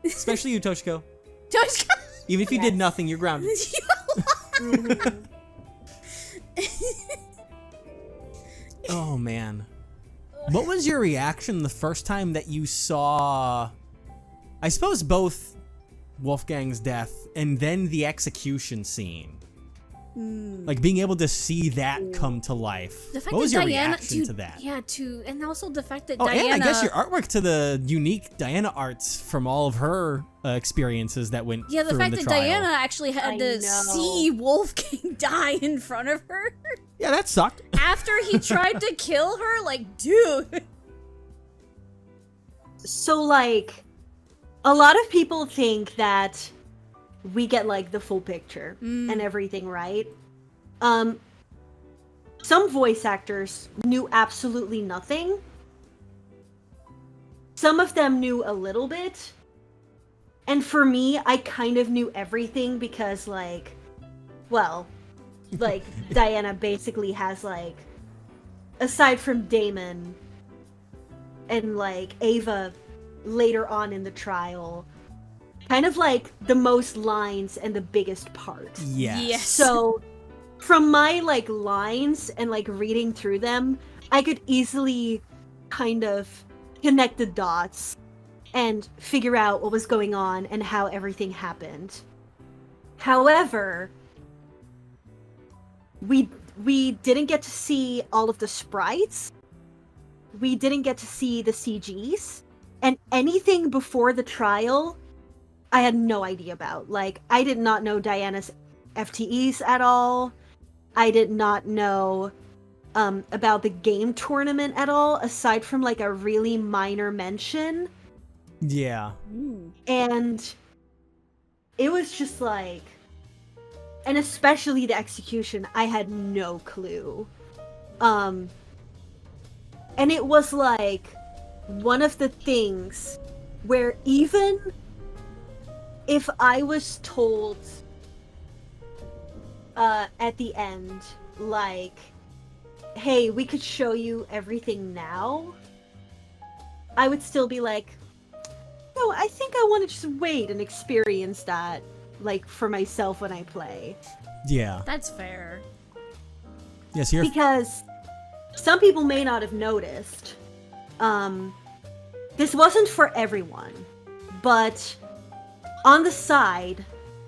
Especially you, Toshiko. Toshiko. Even if you did nothing, you're grounded. Mhm. Oh man. What was your reaction the first time that you saw, I suppose, both Wolfgang's death and then the execution scene? Like being able to see that come to life. The fact What was that your Diana, reaction dude, to that? Yeah, and also the fact that Oh, Diana. and I guess your artwork to the unique Diana arts from all of her experiences that went Yeah, the through fact in the that trial. Diana actually had I to know. see Wolfgang die in front of her Yeah, that sucked. after he tried to kill her. Like, dude. So, like, a lot of people think that we get, like, the full picture and everything, right? Some voice actors knew absolutely nothing. Some of them knew a little bit. And for me, I kind of knew everything because, like, well, like, Diana basically has, like, aside from Damon and, like, Ava later on in the trial, kind of, like, the most lines and the biggest part. Yes. So, from my, like, lines and, like, reading through them, I could easily kind of connect the dots and figure out what was going on and how everything happened. However, we didn't get to see all of the sprites. We didn't get to see the CGs. And anything before the trial, I had no idea about. Like, I did not know Diana's FTEs at all. I did not know about the game tournament at all, aside from, like, a really minor mention. Yeah. And it was just like, and especially the execution, I had no clue. And it was like one of the things where even if I was told at the end, like, hey, we could show you everything now, I would still be like, no, I think I want to just wait and experience that, like, for myself when I play. Yeah. That's fair. Yes, you're. Because some people may not have noticed. This wasn't for everyone, but on the side,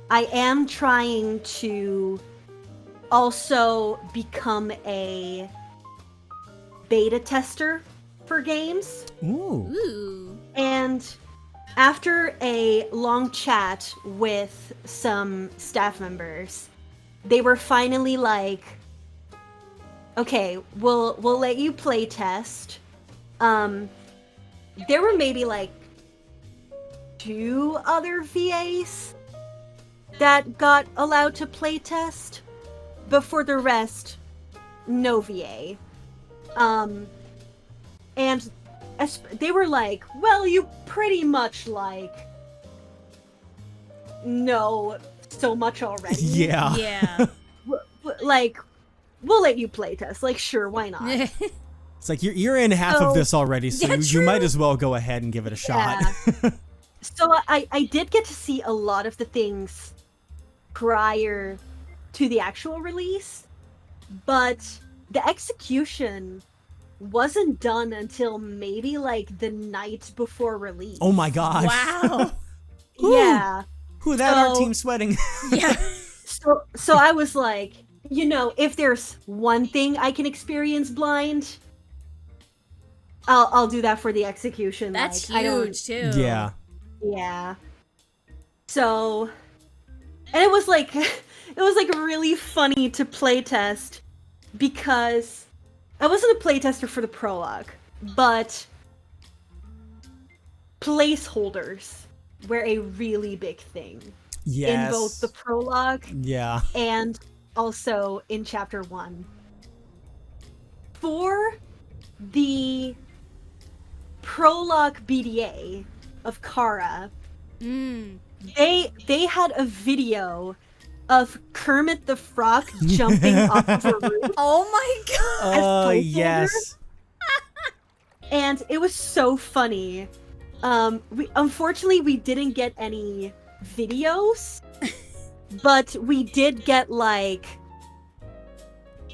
I am trying to also become a beta tester for games. Ooh. Ooh. And after a long chat with some staff members, they were finally like, okay, we'll let you play test. There were maybe like 2 other VAs that got allowed to play test, but for the rest, no VA. And they were like, well, you pretty much, like, know so much already. Yeah. Yeah. Like, we'll let you play test. Like, sure, why not? It's like you're in half of So- this already, so Yeah, you might true. as well go ahead and give it a shot. Yeah. So I did get to see a lot of the things prior to the actual release, but the execution wasn't done until maybe like the night before release. Oh my gosh. Wow. Yeah. Who that art So- team sweating? Yeah. So I was like, you know, if there's one thing I can experience blind, I'll do that for the execution. That's like, I don't, huge too. Yeah. Yeah. So, and it was like really funny to playtest because I wasn't a playtester for the prologue, but placeholders were a really big thing Yes. in both the prologue Yeah. and also in chapter 1. For the prologue BDA of Kara, Mm. they had a video of Kermit the Frog jumping off of a roof. Oh my god! Oh, placeholder. yes. And it was so funny. Unfortunately we didn't get any videos, but we did get like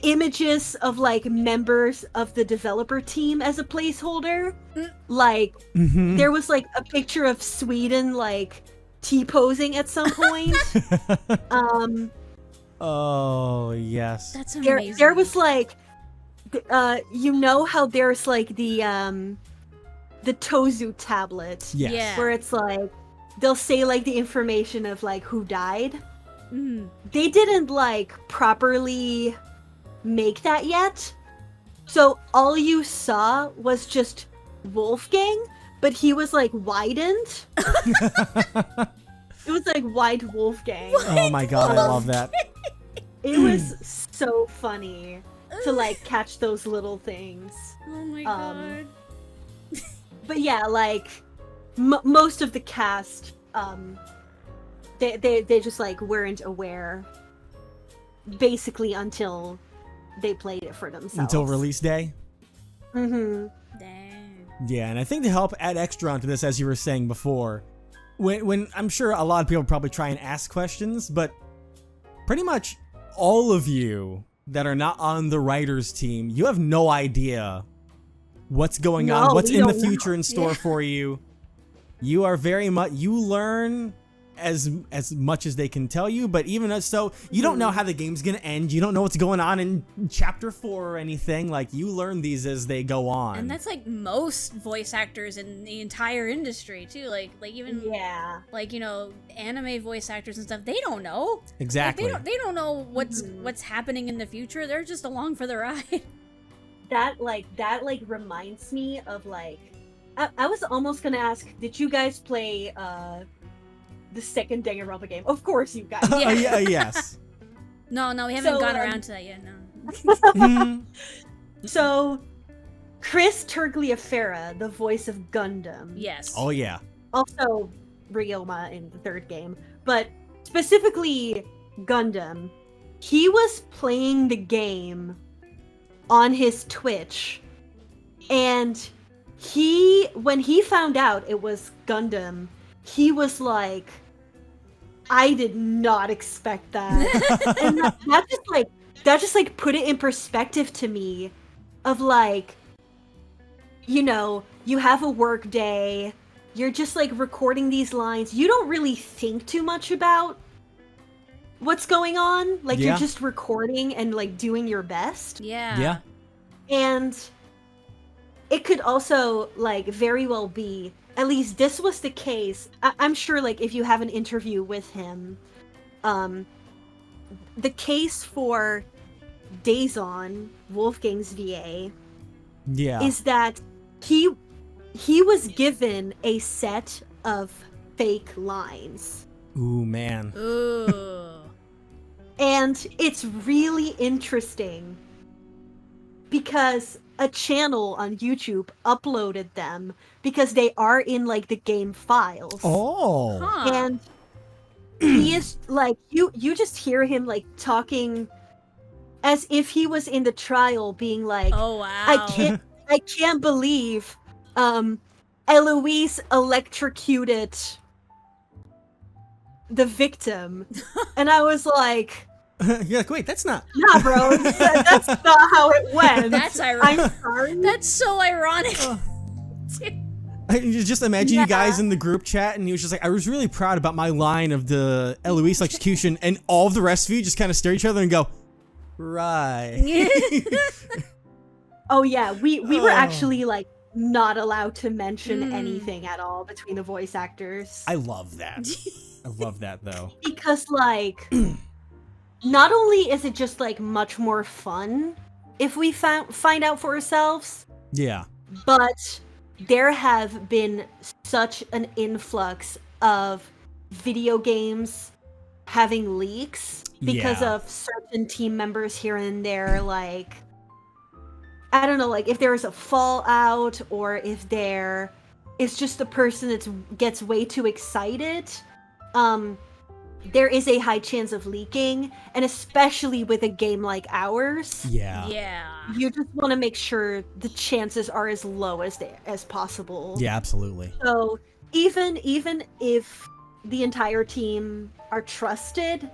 images of like members of the developer team as a placeholder. Like there was like a picture of Sweden like T-posing at some point. Oh, yes. That's amazing. There was like you know how there's like the Tozu tablet, Yes. Yeah. where it's like they'll say like the information of like who died. Mm. They didn't like properly make that yet, so all you saw was just Wolfgang, but he was like widened. It was like wide Wolfgang. Oh my god, I love that. It was so funny to like catch those little things. Oh my god. But yeah, like most of the cast, they just like weren't aware, basically until they played it for themselves. Until release day? Mm-hmm. Dang. Yeah, and I think to help add extra onto this, as you were saying before, when I'm sure a lot of people probably try and ask questions, but pretty much all of you that are not on the writers team, you have no idea what's going on, what's we in the don't know. future in store for you. You are very much, you learn as much as they can tell you, but even so, you don't know how the game's gonna end. You don't know what's going on in chapter 4 or anything. Like, you learn these as they go on. And that's like most voice actors in the entire industry too. Like even like, you know, anime voice actors and stuff. They don't know. Exactly. Like, they don't know what's happening in the future. They're just along for the ride. That reminds me of like I was almost gonna ask, did you guys play the second Danganronpa game? Of course you guys. Oh, yeah, yes. No, we haven't So, gotten around to that yet. No. So Chris Tergliafera, the voice of Gundam. Yes. Oh, yeah. Also Ryoma in the third game, but specifically Gundam. He was playing the game on his Twitch, and when he found out it was Gundam, he was like, I did not expect that. And that just like put it in perspective to me of like, you know, you have a work day, you're just like recording these lines, you don't really think too much about what's going on, like Yeah. you're just recording and like doing your best. Yeah. Yeah. And it could also like very well be, at least this was the case. I'm sure like if you have an interview with him, the case for Days On, Wolfgang's VA, Yeah. is that he was given a set of fake lines. Ooh, man. Ooh. And it's really interesting because a channel on YouTube uploaded them because they are in like the game files. Oh. Huh. And he is like, you just hear him like talking as if he was in the trial, being like, Oh wow. I can't believe Eloise electrocuted the victim. And I was like, You're like, wait, that's not. nah, bro, that's not how it went. That's ironic. I'm sorry. That's so ironic. You just imagine you guys in the group chat, and he was just like, I was really proud about my line of the Eloise execution, and all of the rest of you just kind of stare at each other and go, right. Oh yeah, we were Oh. actually like not allowed to mention anything at all between the voice actors. I love that. I love that, though. Because like not only is it just like much more fun if we find out for ourselves, Yeah. but there have been such an influx of video games having leaks because Yeah. of certain team members here and there, like I don't know, like if there is a fallout or if there is just a person that gets way too excited. there is a high chance of leaking, and especially with a game like ours, Yeah. Yeah. you just want to make sure the chances are as low as possible. Yeah, absolutely. So even if the entire team are trusted,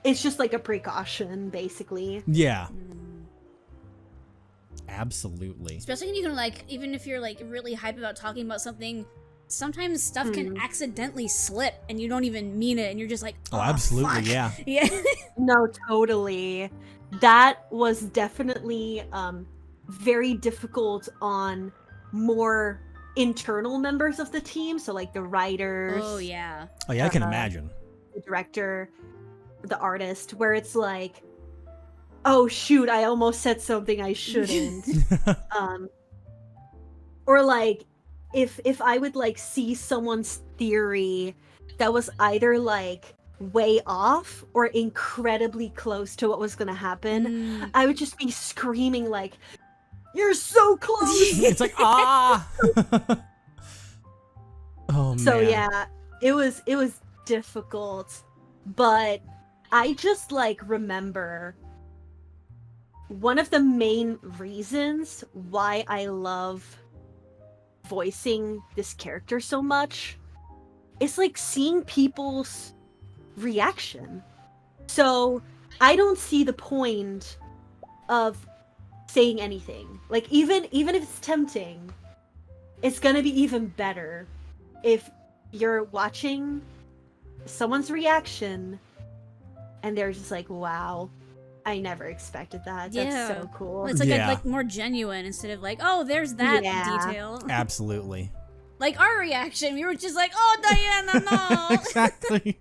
it's just like a precaution, basically. Yeah. Mm. Absolutely. Especially when you can, like, even if you're like really hype about talking about something, sometimes stuff can accidentally slip and you don't even mean it, and you're just like, Oh, absolutely, fuck." yeah. Yeah. No, totally. That was definitely very difficult on more internal members of the team, so like the writers, Oh yeah. Oh, yeah, I can imagine. the director, the artist, where it's like, oh shoot, I almost said something I shouldn't. Or like if I would like see someone's theory that was either like way off or incredibly close to what was gonna happen, I would just be screaming like, you're so close. It's like, ah. Oh, man. So yeah, it was difficult, but I just like remember one of the main reasons why I love voicing this character so much is like seeing people's reaction. So I don't see the point of saying anything. Like even if it's tempting, it's gonna be even better if you're watching someone's reaction and they're just like, wow, I never expected that. That's so cool. Well, it's like Yeah. like more genuine instead of like, oh, there's that Yeah. detail. Absolutely. Like our reaction, we were just like, oh, Diana, no. Exactly.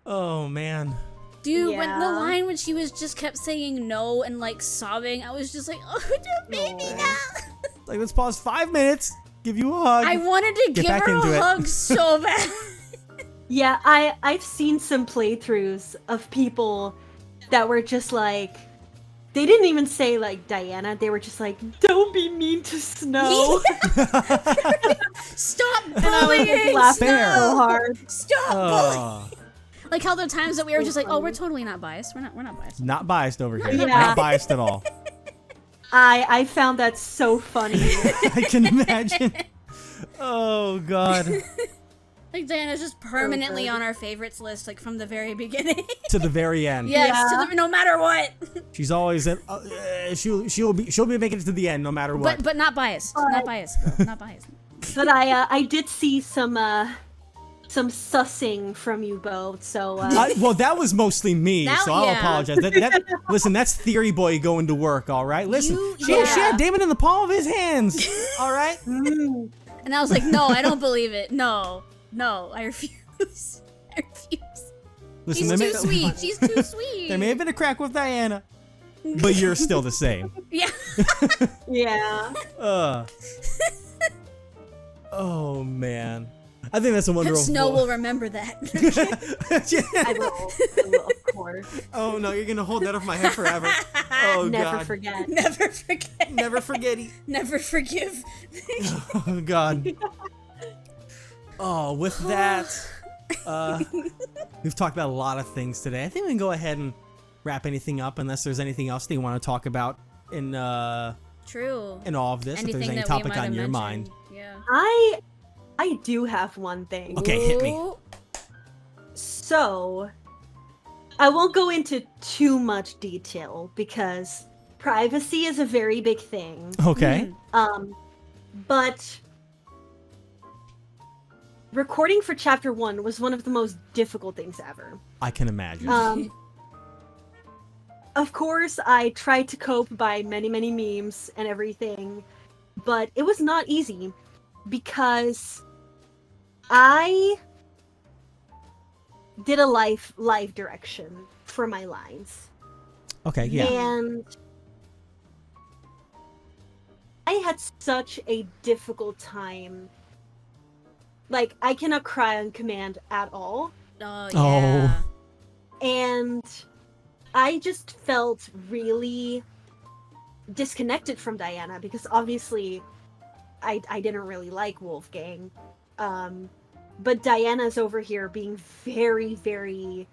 Oh, man. Dude, when the Yeah. line when she was just kept saying no and like sobbing, I was just like, oh, the baby Aw. now. Like, let's pause 5 minutes. Give you a hug. I wanted to Get give back her into a it. hug so bad. Yeah, I've seen some playthroughs of people that were just like, they didn't even say like Diana, they were just like, don't be mean to Snow. Stop And I was bullying. just laughing Fair. so hard. Stop bullying. Oh, Like how the times that we were just like, oh, funny. we're totally not biased. We're not biased. not biased over here. Yeah. Not biased at all. I found that so funny. I can imagine. Oh, God. Like Diana's just permanently good. on our favorites list, like from the very beginning. To the very end. Yes, Yeah. to the, no matter what. She's always in. She'll be making it to the end no matter what. But not biased. Not biased. Girl. Not biased. But I did see some sussing from you both, so Well, that was mostly me, That- so I'll yeah. apologize. Listen, that's Theory Boy going to work, all right? Listen, she yeah. had Damon in the palm of his hands, all right? mm, And I was like, no, I don't believe it. No, I refuse. I refuse. Listen, She's too sweet. She's too sweet. There may have been a crack with Diana, but you're still the same. Yeah. yeah. Oh, man. I think that's a wonderful. Snow will remember that. I will, of course. Oh, no, you're going to hold that over my head forever. Oh, Never God. forget. Never forget. Never forget it. Never forgive. Oh, God. Oh, with that, we've talked about a lot of things today. I think we can go ahead and wrap anything up unless there's anything else that you want to talk about in True. all of this. Anything if there's any that topic we might on have your mentioned. mind. Yeah. I do have one thing. Okay, hit me. Ooh. So, I won't go into too much detail because privacy is a very big thing. Okay. But recording for chapter 1 was one of the most difficult things ever. I can imagine. Of course, I tried to cope by many memes and everything, but it was not easy because I did a live direction for my lines. Okay, yeah. And I had such a difficult time. Like, I cannot cry on command at all. Oh, Oh. yeah. And I just felt really disconnected from Diana because obviously I didn't really like Wolfgang. but Diana's over here being very, very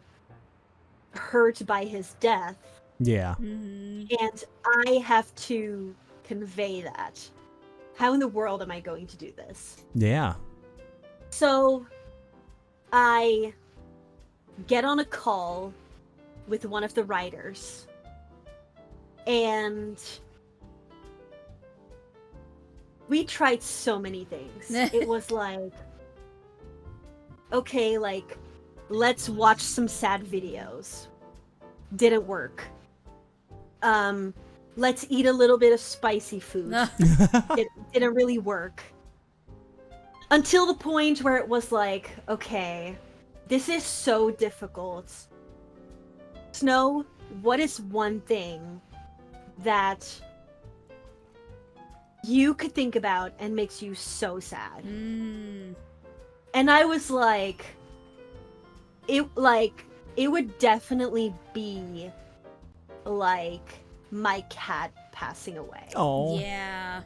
hurt by his death. Yeah. Mhm. And I have to convey that. How in the world am I going to do this? Yeah. So I get on a call with one of the writers, and we tried so many things. It was like, okay, like, let's watch some sad videos. Didn't work. Let's eat a little bit of spicy food. It didn't really work. Until the point where it was like, okay, this is so difficult. Snow, what is one thing that you could think about and makes you so sad? Mm. And I was like, it would definitely be like my cat passing away. Oh. Yeah.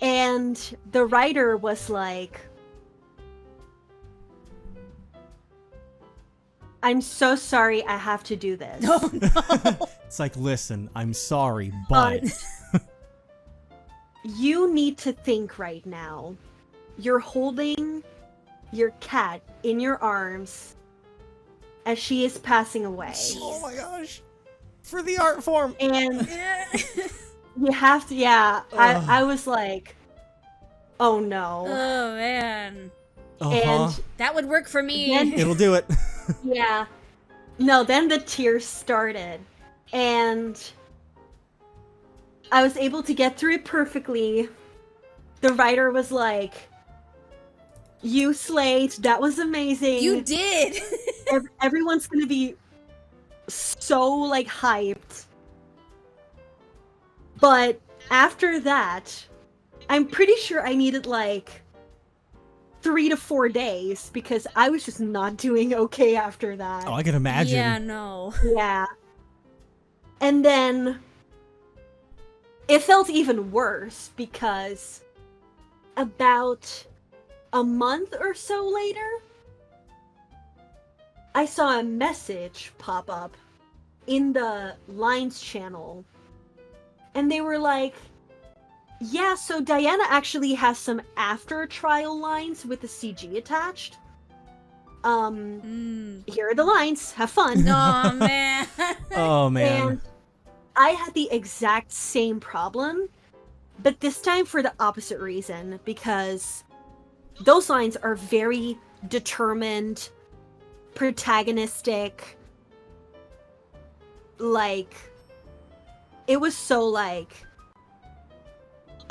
And the writer was like, I'm so sorry I have to do this. Oh no. It's like, listen, I'm sorry, but You need to think right now. You're holding your cat in your arms as she is passing away. oh my gosh, for the art form. And you have to, yeah. I was like, oh no. Oh man. And That would work for me. Then- It'll do it. yeah. No, then the tears started. And I was able to get through it perfectly. The writer was like, you slayed. That was amazing. You did. Everyone's gonna be so, like, hyped. But after that, I'm pretty sure I needed, like, 3 to 4 days because I was just not doing okay after that. Oh, I can imagine. Yeah, no. Yeah. And then it felt even worse because about a month or so later, I saw a message pop up in the Lines channel. And they were like, yeah, so Diana actually has some after trial lines with the CG attached. Here are the lines. Have fun. Oh man. Oh man. And I had the exact same problem, but this time for the opposite reason, because those lines are very determined, protagonistic, like, it was so, like,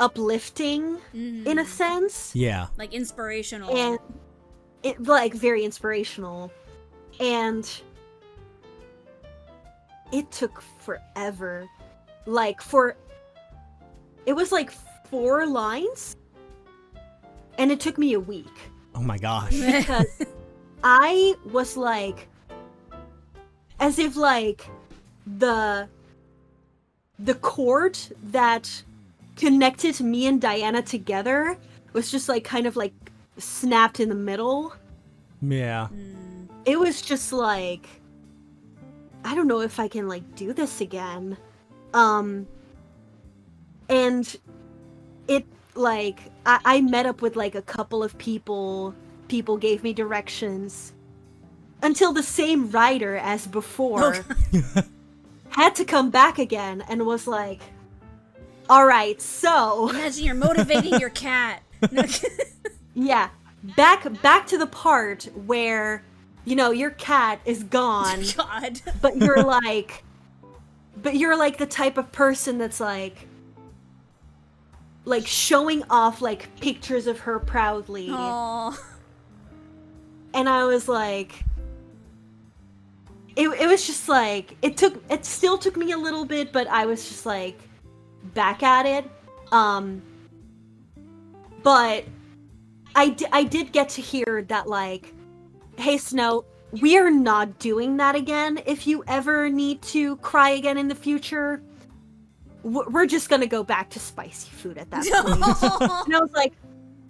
uplifting in a sense. Yeah. Like inspirational. And it, like, very inspirational. And it took forever. Like, it was like 4 lines, and it took me a week. Oh my gosh. Because I was like, as if, like, the cord that connected me and Diana together was just, like, kind of, like, snapped in the middle. Yeah. It was just like, I don't know if I can, like, do this again. And it, like, I met up with, like, a couple of people gave me directions, until the same writer as before had to come back again and was like, alright, so... Imagine you're motivating your cat. Yeah, back to the part where, you know, your cat is gone, God. but you're like the type of person that's like showing off, like, pictures of her proudly. Aww. And I was like, it was just like, it still took me a little bit, but I was just like back at it. But I did get to hear that, like, hey Snow, we are not doing that again. If you ever need to cry again in the future, we're just gonna go back to spicy food at that point. And I was like,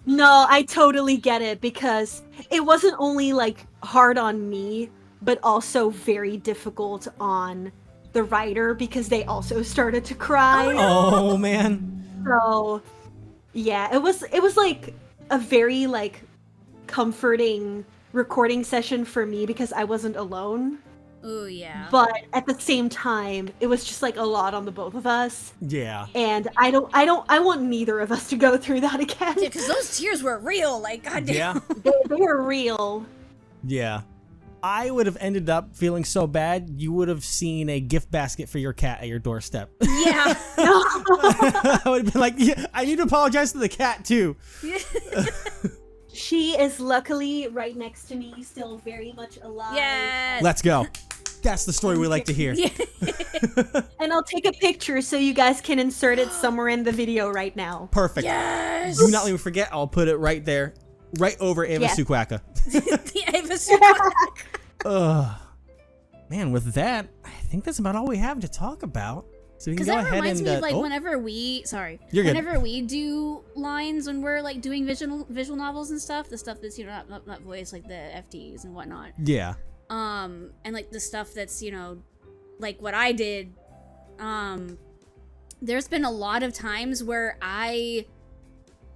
No, I totally get it because it wasn't only like hard on me, but also very difficult on the writer because they also started to cry. Oh man. So yeah, it was like a very like comforting recording session for me because I wasn't alone. Ooh, yeah. But at the same time, it was just like a lot on the both of us. Yeah. And I want neither of us to go through that again. Yeah, because those tears were real. Like, goddamn. Yeah. They were real. Yeah. I would have ended up feeling so bad, you would have seen a gift basket for your cat at your doorstep. Yeah. I would have been like, yeah, I need to apologize to the cat too. She is luckily right next to me, still very much alive. Yes. Let's go. That's the story we like to hear. Yeah. And I'll take a picture so you guys can insert it somewhere in the video right now. Perfect. Yes. Do not let me forget. I'll put it right there, right over Ava Yes. Sukwaka. The Ava Sukwaka. Ugh. Man, with that, I think that's about all we have to talk about. So we can Because go that ahead reminds and me of like oh, whenever we You're good. whenever we do lines when we're like doing visual novels and stuff, the stuff that's not voiced, like the FTs and whatnot. yeah. And like the stuff that's like what I did. There's been a lot of times where I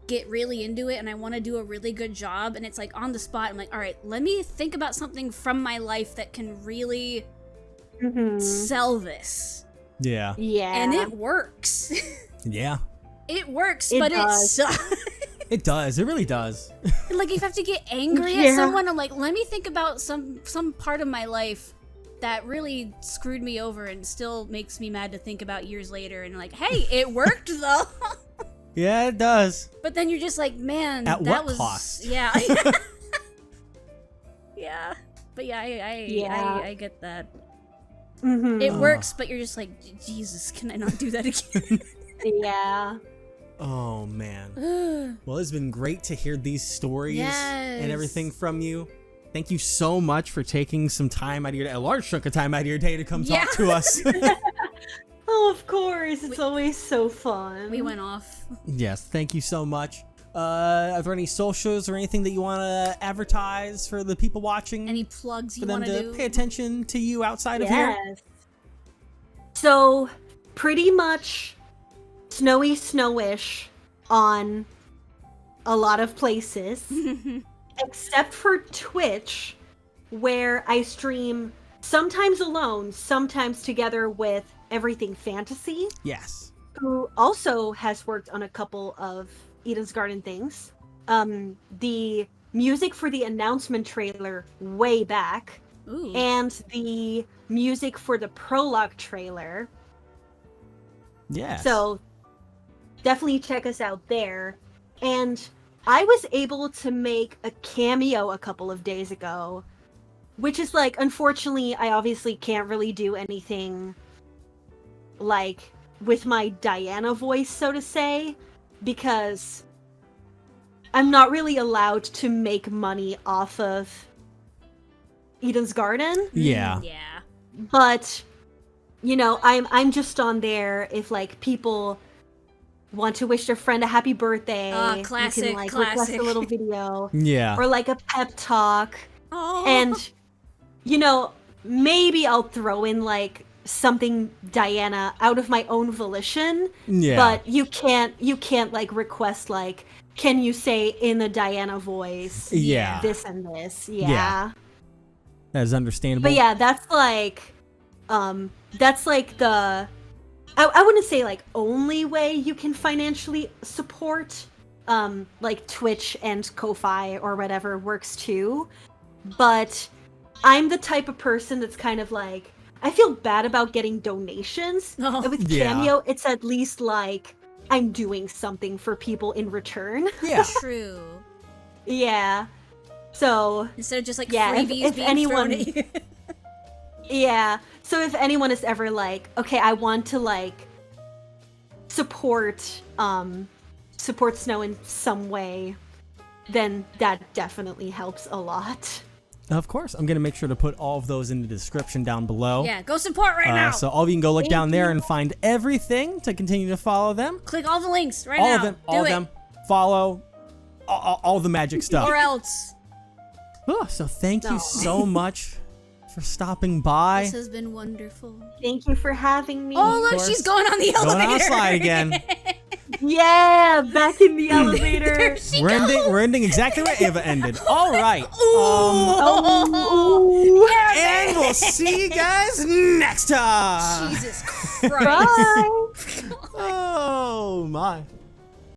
get really into it and I want to do a really good job, and it's like on the spot. I'm like, all right, let me think about something from my life that can really sell this. Yeah. Yeah. And it works. Yeah. It works, It but does. it sucks. It does. It really does. Like, if you have to get angry Yeah. at someone, I'm like, let me think about some part of my life that really screwed me over and still makes me mad to think about years later. And like, hey, it worked though. Yeah, it does. But then you're just like, man, At that what was cost? Yeah. Yeah. But yeah, I get that. It works, but you're just like, Jesus, can I not do that again? Yeah. Oh man. Well, it's been great to hear these stories and Yes. everything from you. Thank you so much for taking some time out of your day, a large chunk of time out of your day to come talk to us. Oh, of course. It's always so fun. We went off. Yes, thank you so much. Are there any socials or anything that you want to advertise for the people watching? Any plugs for you them want to to do? pay attention to you outside of here? Yes. So, pretty much snowy snowish on a lot of places, except for Twitch, where I stream sometimes alone, sometimes together with Everything Fantasy, Yes. who also has worked on a couple of Eden's Garden things. The music for the announcement trailer way back, Ooh. and the music for the prologue trailer. Yes. So definitely check us out there. And I was able to make a cameo a couple of days ago, which is like, unfortunately, I obviously can't really do anything like with my Diana voice, so to say, because I'm not really allowed to make money off of Eden's Garden. Yeah. Yeah. But you know, I'm just on there if like people want to wish their friend a happy birthday. You Classic, can like request classic. a little video Yeah. or like a pep talk. Oh. And you know, maybe I'll throw in like something Diana out of my own volition. Yeah. But you can't like request like, can you say in a Diana voice Yeah. this and this? Yeah. That is understandable. But yeah, that's like the I wouldn't say like only way you can financially support like Twitch and Ko-Fi or whatever works too. But I'm the type of person that's kind of like, I feel bad about getting donations. Oh. And with Yeah. Cameo, it's at least like I'm doing something for people in return. Yeah. True. Yeah. So Instead of just like Yeah, if freebies being anyone- thrown at you. yeah. So if anyone is ever like, okay, I want to like support Snow in some way, then that definitely helps a lot. Of course. I'm going to make sure to put all of those in the description down below. Yeah, go support right now. So all of you can go look Thank down there you. and find everything to continue to follow them. Click all the links right All now. of them. Do All of it. them. Follow. all the magic stuff. Or else. Oh, so thank you No. so much for stopping by. This has been wonderful. Thank you for having me. Oh, look, course. she's going on the elevator. Going on a slide again. Yeah, back in the elevator. We're ending exactly where Ava ended. All right. Ooh. And we'll see you guys next time. Jesus Christ. Bye. Oh my.